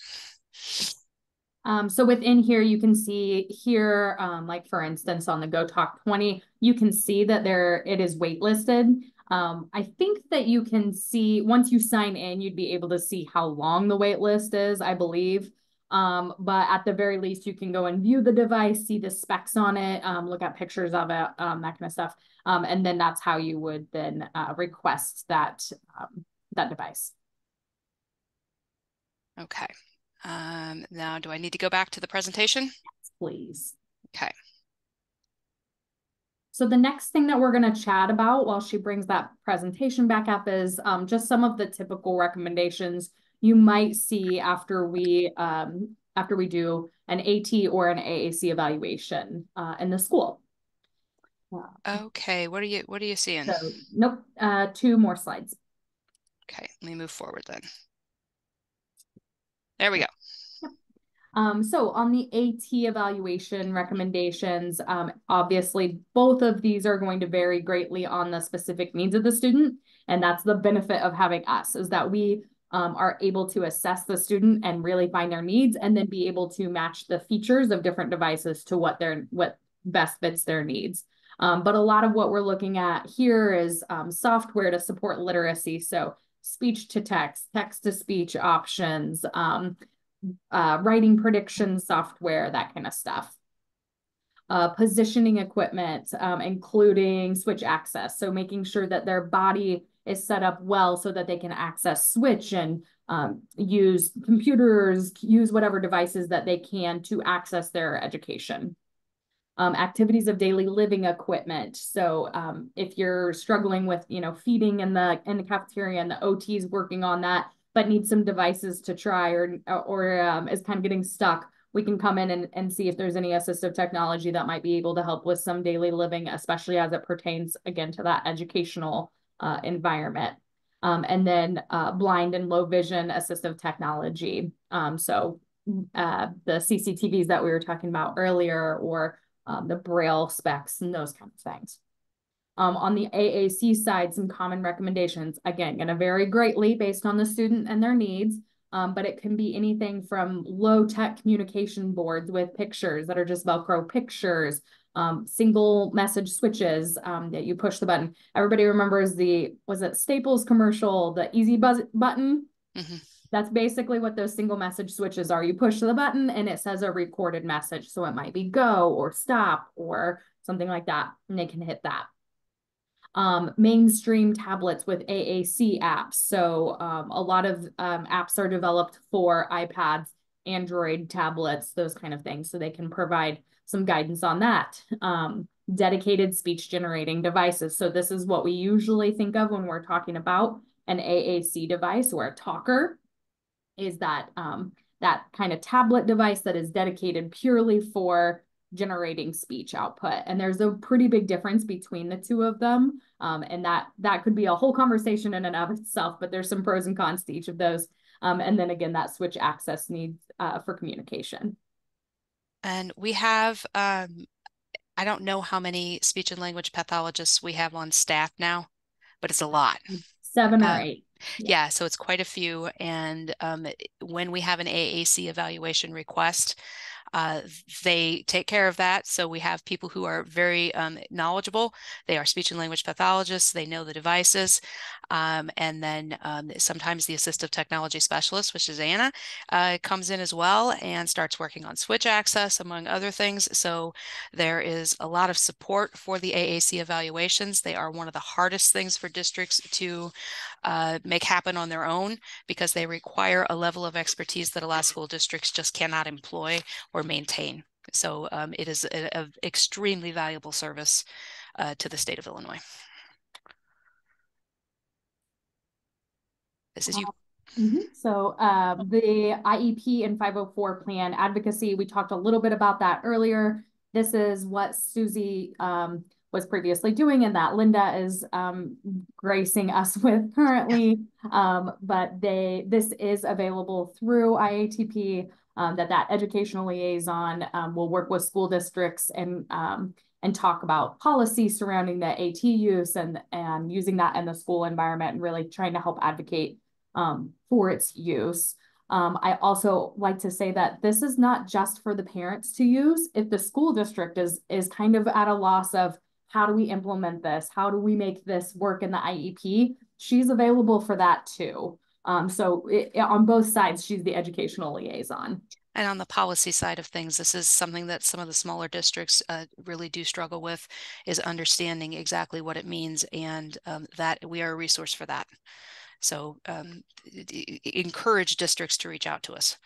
[SPEAKER 3] So within here, you can see here, like for instance, on the GoTalk 20, you can see that it is waitlisted. I think that you can see, once you sign in, you'd be able to see how long the wait list is, I believe. But at the very least, you can go and view the device, see the specs on it, look at pictures of it, that kind of stuff. And then that's how you would then request that device.
[SPEAKER 2] Okay. Now, do I need to go back to the presentation?
[SPEAKER 3] Yes, please.
[SPEAKER 2] Okay.
[SPEAKER 3] So the next thing that we're going to chat about while she brings that presentation back up is just some of the typical recommendations you might see after we do an AT or an AAC evaluation in the school.
[SPEAKER 2] Okay, what are you seeing?
[SPEAKER 3] So, nope, 2 more slides.
[SPEAKER 2] Okay, let me move forward then. There we go.
[SPEAKER 3] So on the AT evaluation recommendations, obviously both of these are going to vary greatly on the specific needs of the student. And that's the benefit of having us, is that we are able to assess the student and really find their needs, and then be able to match the features of different devices to what best fits their needs. But a lot of what we're looking at here is software to support literacy. So speech to text, text to speech options, writing prediction software, that kind of stuff. Positioning equipment, including switch access. So making sure that their body is set up well so that they can access switch and use computers, use whatever devices that they can to access their education. Activities of daily living equipment. So if you're struggling with, feeding in the cafeteria and the OT is working on that, but needs some devices to try or is kind of getting stuck, we can come in and see if there's any assistive technology that might be able to help with some daily living, especially as it pertains, again, to that educational environment. And then blind and low vision assistive technology. So the CCTVs that we were talking about earlier, or the Braille specs and those kind of things. On the AAC side, some common recommendations, again, going to vary greatly based on the student and their needs, but it can be anything from low-tech communication boards with pictures that are just Velcro pictures, single message switches that you push the button. Everybody remembers was it Staples commercial, the easy buzz button? Mm-hmm. That's basically what those single message switches are. You push the button and it says a recorded message. So it might be go or stop or something like that, and they can hit that. Mainstream tablets with AAC apps. So a lot of apps are developed for iPads, Android tablets, those kind of things. So they can provide some guidance on that. Dedicated speech generating devices. So this is what we usually think of when we're talking about an AAC device or a talker, is that that kind of tablet device that is dedicated purely for generating speech output. And there's a pretty big difference between the two of them. And that could be a whole conversation in and of itself, but there's some pros and cons to each of those. And then again, that switch access needs for communication.
[SPEAKER 2] And we have, I don't know how many speech and language pathologists we have on staff now, but it's a lot.
[SPEAKER 3] 7 or 8.
[SPEAKER 2] Yeah, so it's quite a few. And when we have an AAC evaluation request, they take care of that. So we have people who are very knowledgeable. They are speech and language pathologists. They know the devices. And then sometimes the assistive technology specialist, which is Anna, comes in as well and starts working on switch access, among other things. So there is a lot of support for the AAC evaluations. They are one of the hardest things for districts to make happen on their own, because they require a level of expertise that a lot of school districts just cannot employ or maintain. So it is an extremely valuable service to the state of Illinois. This is you.
[SPEAKER 3] So the IEP and 504 plan advocacy, we talked a little bit about that earlier. This is what Susie was previously doing and that Linda is gracing us with currently. But this is available through IATP, that educational liaison will work with school districts and talk about policy surrounding the AT use and using that in the school environment and really trying to help advocate for its use. I also like to say that this is not just for the parents to use. If the school district is kind of at a loss of how do we implement this? How do we make this work in the IEP? She's available for that too. So on both sides, she's the educational liaison.
[SPEAKER 2] And on the policy side of things, this is something that some of the smaller districts really do struggle with, is understanding exactly what it means, and that we are a resource for that. So encourage districts to reach out to us.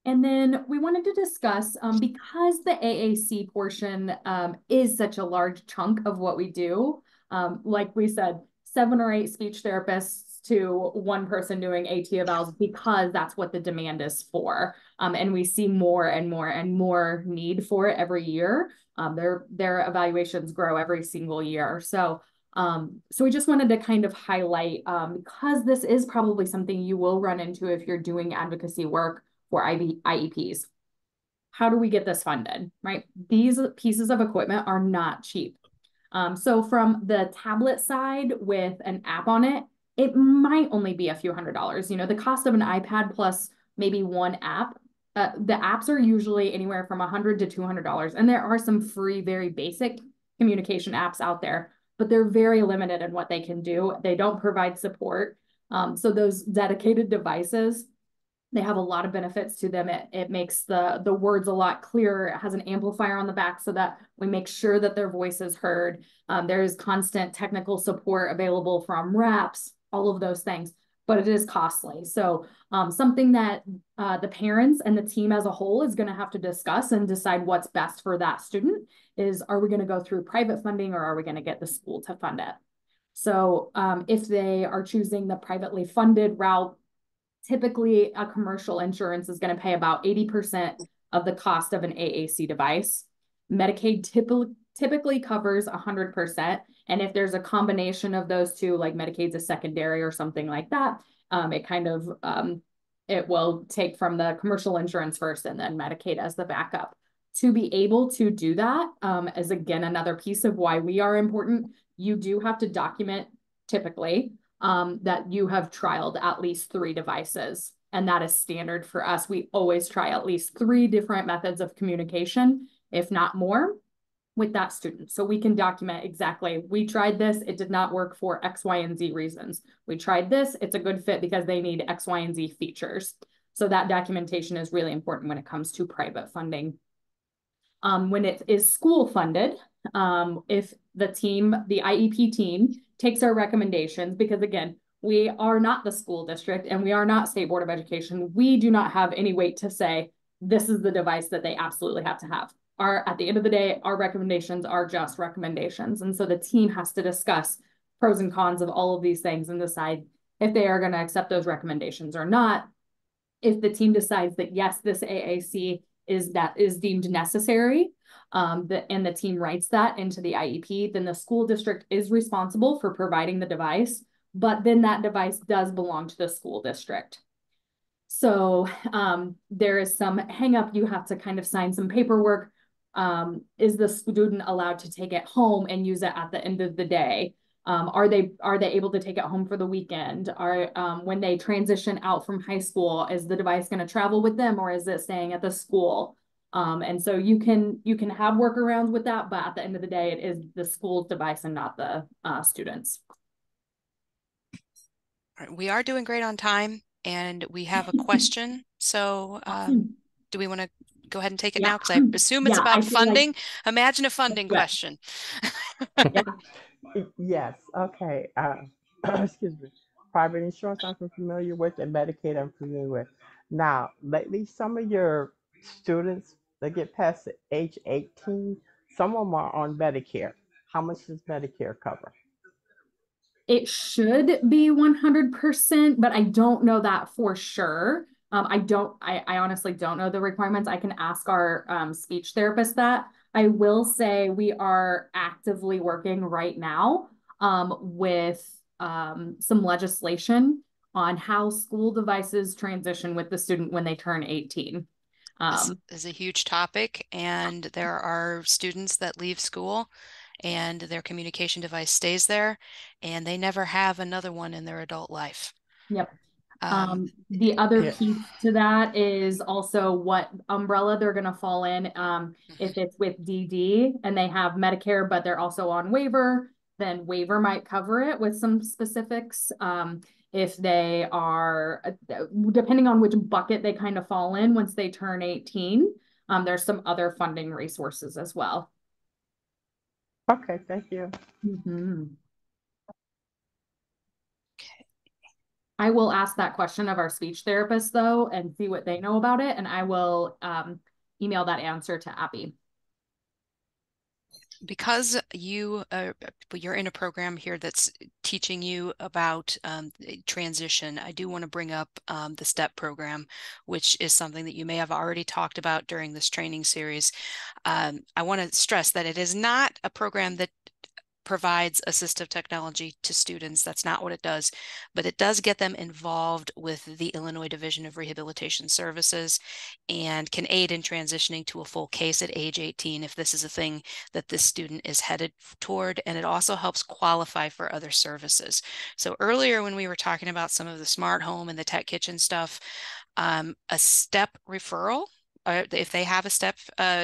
[SPEAKER 3] And then we wanted to discuss, because the AAC portion is such a large chunk of what we do, like we said, 7 or 8 speech therapists to 1 person doing AT evals, because that's what the demand is for. And we see more and more and more need for it every year. Their evaluations grow every single year. So we just wanted to kind of highlight, because this is probably something you will run into if you're doing advocacy work for IEPs. How do we get this funded, right? These pieces of equipment are not cheap. So from the tablet side with an app on it, it might only be a few $100s. You know, the cost of an iPad plus maybe 1 app, the apps are usually anywhere from $100 to $200. And there are some free, very basic communication apps out there, but they're very limited in what they can do. They don't provide support. So those dedicated devices, they have a lot of benefits to them. It makes the words a lot clearer. It has an amplifier on the back so that we make sure that their voice is heard. There's constant technical support available from reps, all of those things, but it is costly. So something that the parents and the team as a whole is going to have to discuss and decide what's best for that student is, are we going to go through private funding or are we going to get the school to fund it? So if they are choosing the privately funded route, typically a commercial insurance is going to pay about 80% of the cost of an AAC device. Medicaid typically covers 100%. And if there's a combination of those two, like Medicaid's a secondary or something like that, it kind of, it will take from the commercial insurance first and then Medicaid as the backup. To be able to do that is, again, another piece of why we are important. You do have to document typically that you have trialed at least 3 devices. And that is standard for us. We always try at least 3 different methods of communication, if not more, with that student. So we can document exactly, we tried this, it did not work for X, Y, and Z reasons. We tried this, it's a good fit because they need X, Y, and Z features. So that documentation is really important when it comes to private funding. When it is school funded, if the team, the IEP team, takes our recommendations, because again, we are not the school district and we are not State Board of Education. We do not have any weight to say, this is the device that they absolutely have to have. At the end of the day, our recommendations are just recommendations. And so the team has to discuss pros and cons of all of these things and decide if they are going to accept those recommendations or not. If the team decides that, yes, this AAC is deemed necessary, and the team writes that into the IEP, then the school district is responsible for providing the device, but then that device does belong to the school district. So there is some hang up. You have to kind of sign some paperwork. Is the student allowed to take it home and use it at the end of the day? Are they able to take it home for the weekend? When they transition out from high school, is the device going to travel with them, or is it staying at the school? And so you can have workarounds with that, but at the end of the day, it is the school's device and not the students.
[SPEAKER 2] We are doing great on time, and we have a question. So do we want to go ahead and take it now? Because I assume it's about funding. Imagine a funding question.
[SPEAKER 4] Yes. Okay. Excuse me. Private insurance I'm familiar with, and Medicaid I'm familiar with. Now, lately, some of your students that get past the age 18, some of them are on Medicare. How much does Medicare cover?
[SPEAKER 3] It should be 100%, but I don't know that for sure. I honestly don't know the requirements. I can ask our speech therapist that. I will say we are actively working right now with some legislation on how school devices transition with the student when they turn 18.
[SPEAKER 2] This is a huge topic, and there are students that leave school and their communication device stays there, and they never have another one in their adult life.
[SPEAKER 3] Yep. The other
[SPEAKER 4] Yeah.
[SPEAKER 3] piece to that is also what umbrella they're going to fall in. If it's with DD and they have Medicare, but they're also on waiver, then waiver might cover it with some specifics. If they are, depending on which bucket they kind of fall in once they turn 18, there's some other funding resources as well.
[SPEAKER 4] Okay, thank you.
[SPEAKER 3] I will ask that question of our speech therapist though, and see what they know about it. And I will email that answer to Abby.
[SPEAKER 2] Because you're in a program here that's teaching you about transition, I do want to bring up the STEP program, which is something that you may have already talked about during this training series. I want to stress that it is not a program that provides assistive technology to students. That's not what it does, but it does get them involved with the Illinois Division of Rehabilitation Services and can aid in transitioning to a full case at age 18 if this is a thing that this student is headed toward. And it also helps qualify for other services. So earlier when we were talking about some of the smart home and the tech kitchen stuff, a STEP referral, if they have a STEP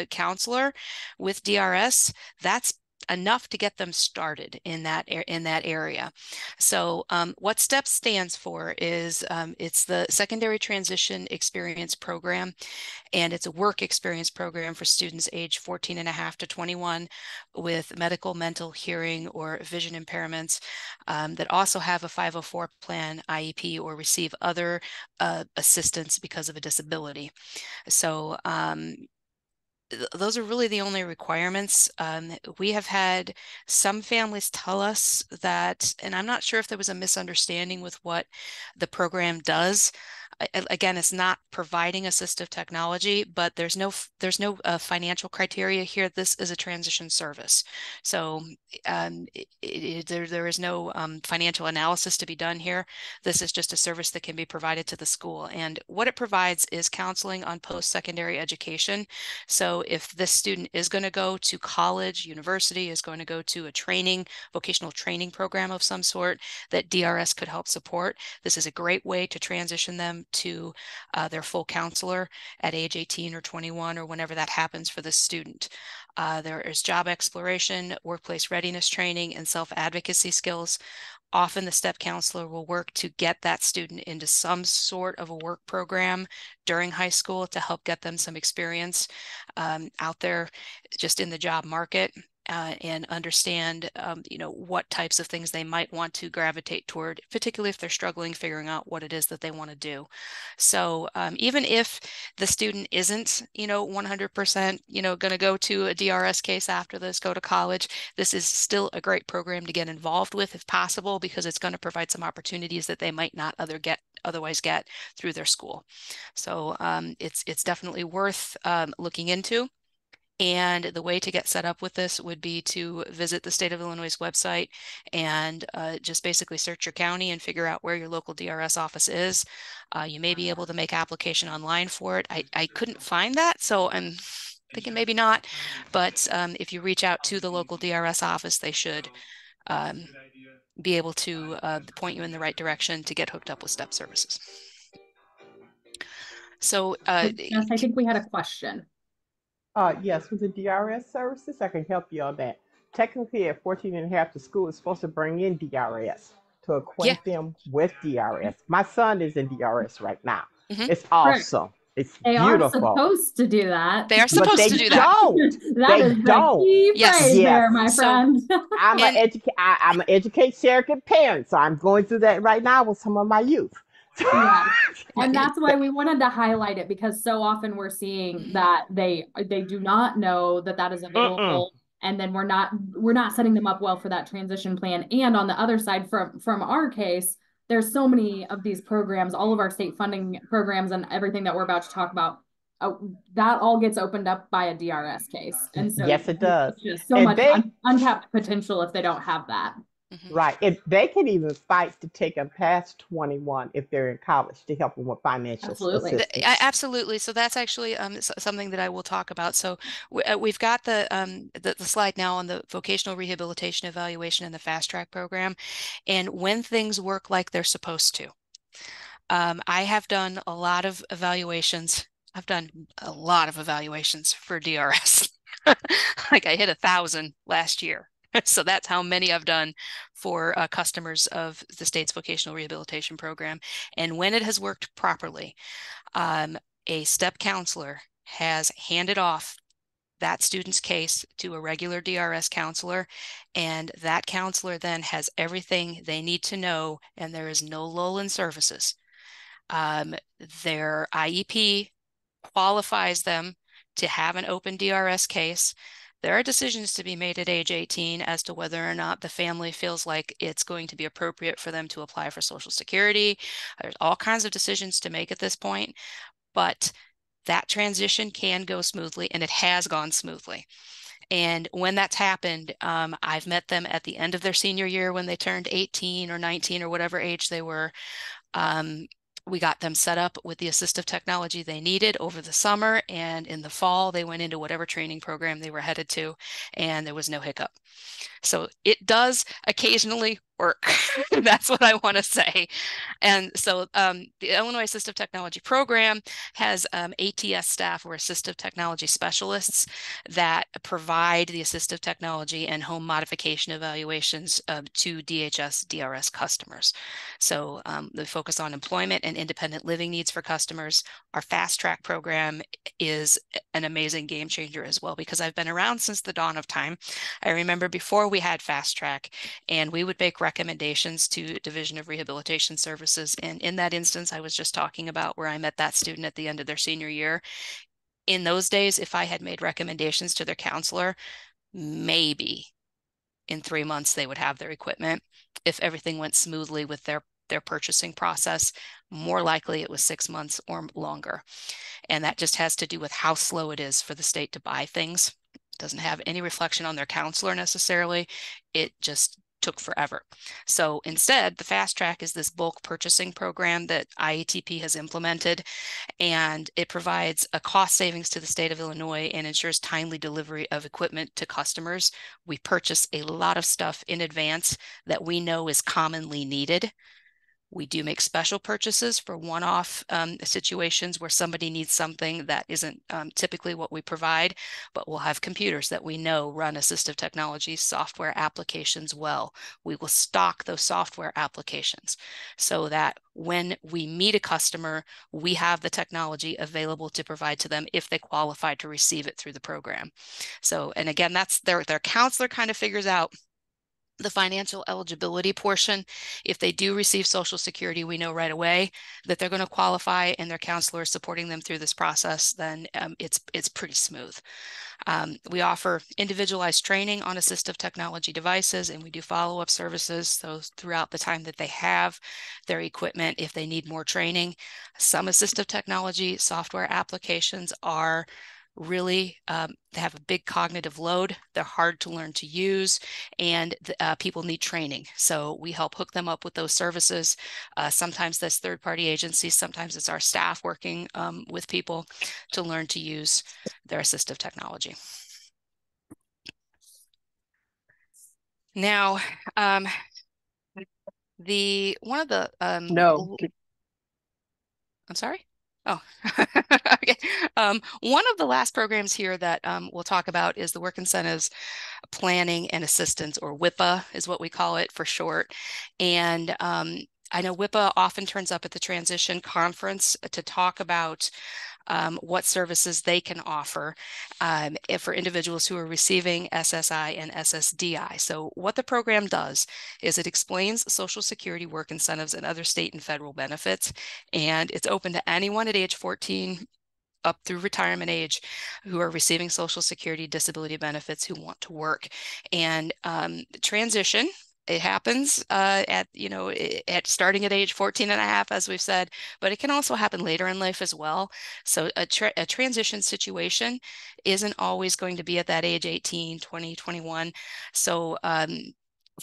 [SPEAKER 2] counselor with DRS, that's enough to get them started in that area. So what STEP stands for is it's the Secondary Transition Experience Program, and it's a work experience program for students age 14 and a half to 21 with medical, mental, hearing, or vision impairments that also have a 504 plan, IEP, or receive other assistance because of a disability. So those are really the only requirements. We have had some families tell us that, and I'm not sure if there was a misunderstanding with what the program does. Again, it's not providing assistive technology, but there's no financial criteria here. This is a transition service. So there is no financial analysis to be done here. This is just a service that can be provided to the school. And what it provides is counseling on post-secondary education. So if this student is going to go to college, university, is going to go to a vocational training program of some sort that DRS could help support, this is a great way to transition them to their full counselor at age 18 or 21 or whenever that happens for the student. There is job exploration, workplace readiness training, and self-advocacy skills. Often the STEP counselor will work to get that student into some sort of a work program during high school to help get them some experience out there just in the job market. And understand, what types of things they might want to gravitate toward, particularly if they're struggling figuring out what it is that they want to do. So even if the student isn't, 100%, going to go to a DRS case after this, go to college, this is still a great program to get involved with if possible, because it's going to provide some opportunities that they might not otherwise get through their school. So it's definitely worth looking into. And the way to get set up with this would be to visit the state of Illinois' website and just basically search your county and figure out where your local DRS office is. You may be able to make application online for it. I couldn't find that, so I'm thinking maybe not. But if you reach out to the local DRS office, they should be able to point you in the right direction to get hooked up with STEP services. So
[SPEAKER 3] yes, I think we had a question.
[SPEAKER 4] Yes, with the DRS services, I can help you on that. Technically, at 14 and a half, the school is supposed to bring in DRS to acquaint them with DRS. My son is in DRS right now. It's awesome. It's
[SPEAKER 3] They
[SPEAKER 4] beautiful.
[SPEAKER 3] Are supposed to do that.
[SPEAKER 2] They are supposed to do that.
[SPEAKER 3] That is the key phrase there, my friend.
[SPEAKER 4] I'm an educate surrogate parent, so I'm going through that right now with some of my youth.
[SPEAKER 3] Yeah. And that's why we wanted to highlight it, because so often we're seeing that they do not know that that is available. And then we're not setting them up well for that transition plan. And on the other side, from our case, there's so many of these programs, all of our state funding programs and everything that we're about to talk about, that all gets opened up by a DRS case. And so
[SPEAKER 4] yes, it does.
[SPEAKER 3] Just so much untapped potential if they don't have that.
[SPEAKER 4] Right. If they can even fight to take them past 21 if they're in college to help them with financial assistance.
[SPEAKER 2] Absolutely. So that's actually something that I will talk about. So we've got the slide now on the vocational rehabilitation evaluation and the fast track program, and when things work like they're supposed to. I have done a lot of evaluations. I've done a lot of evaluations for DRS. Like I hit 1,000 last year. So that's how many I've done for customers of the state's vocational rehabilitation program. And when it has worked properly, a STEP counselor has handed off that student's case to a regular DRS counselor, and that counselor then has everything they need to know, and there is no lull in services. Their IEP qualifies them to have an open DRS case. There are decisions to be made at age 18 as to whether or not the family feels like it's going to be appropriate for them to apply for Social Security. There's all kinds of decisions to make at this point, but that transition can go smoothly, and it has gone smoothly. And when that's happened, I've met them at the end of their senior year when they turned 18 or 19 or whatever age they were. We got them set up with the assistive technology they needed over the summer, and in the fall, they went into whatever training program they were headed to, and there was no hiccup. So it does occasionally work. That's what I want to say. And so the Illinois Assistive Technology program has ATS staff, or assistive technology specialists, that provide the assistive technology and home modification evaluations to DHS DRS customers. So they focus on employment and independent living needs for customers. Our fast track program is an amazing game changer as well, because I've been around since the dawn of time. I remember before we had fast track, and we would make recommendations to Division of Rehabilitation Services. And in that instance, I was just talking about where I met that student at the end of their senior year. In those days, if I had made recommendations to their counselor, maybe in 3 months they would have their equipment. If everything went smoothly with their purchasing process, more likely it was 6 months or longer. And that just has to do with how slow it is for the state to buy things. It doesn't have any reflection on their counselor necessarily. It just took forever. So instead, the fast track is this bulk purchasing program that IATP has implemented, and it provides a cost savings to the state of Illinois and ensures timely delivery of equipment to customers. We purchase a lot of stuff in advance that we know is commonly needed. We do make special purchases for one-off situations where somebody needs something that isn't typically what we provide, but we'll have computers that we know run assistive technology software applications well. We will stock those software applications so that when we meet a customer, we have the technology available to provide to them if they qualify to receive it through the program. So, and again, that's their counselor kind of figures out the financial eligibility portion. If they do receive Social Security, we know right away that they're going to qualify, and their counselor is supporting them through this process. Then it's pretty smooth. We offer individualized training on assistive technology devices, and we do follow-up services. So throughout the time that they have their equipment, if they need more training, some assistive technology software applications are really they have a big cognitive load. They're hard to learn to use, and people need training. So we help hook them up with those services. Sometimes that's third-party agencies. Sometimes it's our staff working with people to learn to use their assistive technology. Now, one of the
[SPEAKER 4] No.
[SPEAKER 2] I'm sorry. Oh, okay. One of the last programs here that we'll talk about is the Work Incentives Planning and Assistance, or WIPA is what we call it for short. And I know WIPA often turns up at the transition conference to talk about what services they can offer for individuals who are receiving SSI and SSDI. So what the program does is it explains Social Security work incentives and other state and federal benefits, and it's open to anyone at age 14 up through retirement age who are receiving Social Security disability benefits who want to work. And transition, it happens at starting at age 14 and a half, as we've said, but it can also happen later in life as well. So a transition situation isn't always going to be at that age 18, 20, 21. So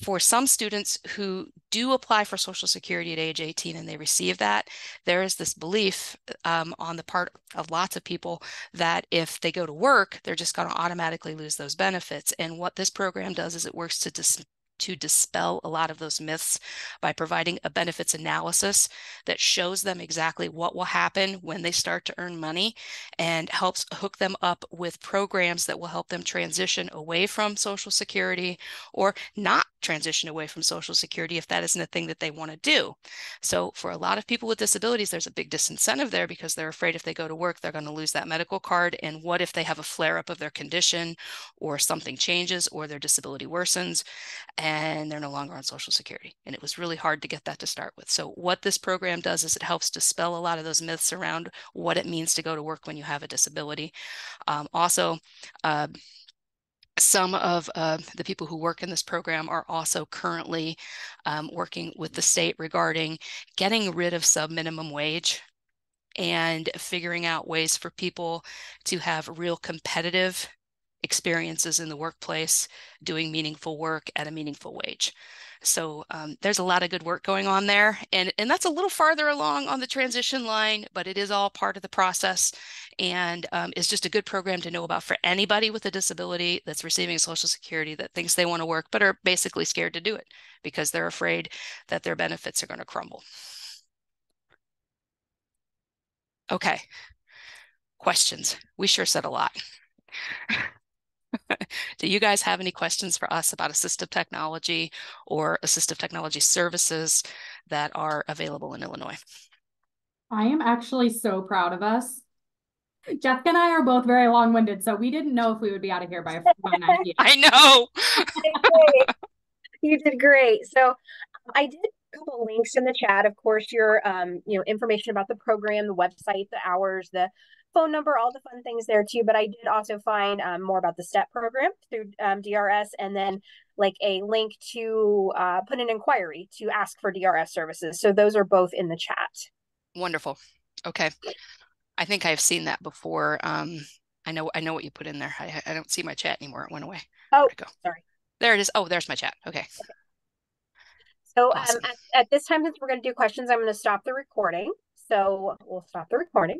[SPEAKER 2] for some students who do apply for Social Security at age 18 and they receive that, there is this belief on the part of lots of people that if they go to work, they're just going to automatically lose those benefits. And what this program does is it works to dispel a lot of those myths by providing a benefits analysis that shows them exactly what will happen when they start to earn money, and helps hook them up with programs that will help them transition away from Social Security, or not transition away from Social Security if that isn't a thing that they want to do. So for a lot of people with disabilities, there's a big disincentive there because they're afraid if they go to work, they're going to lose that medical card. And what if they have a flare up of their condition, or something changes, or their disability worsens, and they're no longer on Social Security? And it was really hard to get that to start with. So what this program does is it helps dispel a lot of those myths around what it means to go to work when you have a disability. Also, some of the people who work in this program are also currently working with the state regarding getting rid of sub-minimum wage and figuring out ways for people to have real competitive experiences in the workplace, doing meaningful work at a meaningful wage. So there's a lot of good work going on there. And that's a little farther along on the transition line, but it is all part of the process, and is just a good program to know about for anybody with a disability that's receiving Social Security that thinks they want to work, but are basically scared to do it because they're afraid that their benefits are going to crumble. Okay. Questions. We sure said a lot. Do you guys have any questions for us about assistive technology or assistive technology services that are available in Illinois?
[SPEAKER 3] I am actually so proud of us. Jessica and I are both very long-winded, so we didn't know if we would be out of here by 9 p.m.
[SPEAKER 2] I know.
[SPEAKER 1] You did great. So I did a couple links in the chat. Of course, your information about the program, the website, the hours, the phone number, all the fun things there too. But I did also find more about the STEP program through DRS, and then like a link to put an inquiry to ask for DRS services. So those are both in the chat.
[SPEAKER 2] Wonderful. Okay. I think I've seen that before. I know what you put in there. I don't see my chat anymore. It went away.
[SPEAKER 1] Oh,
[SPEAKER 2] where'd it go?
[SPEAKER 1] Sorry.
[SPEAKER 2] There it is. Oh, there's my chat. Okay.
[SPEAKER 1] So
[SPEAKER 2] awesome.
[SPEAKER 1] At this time, since we're going to do questions, I'm going to stop the recording. So we'll stop the recording.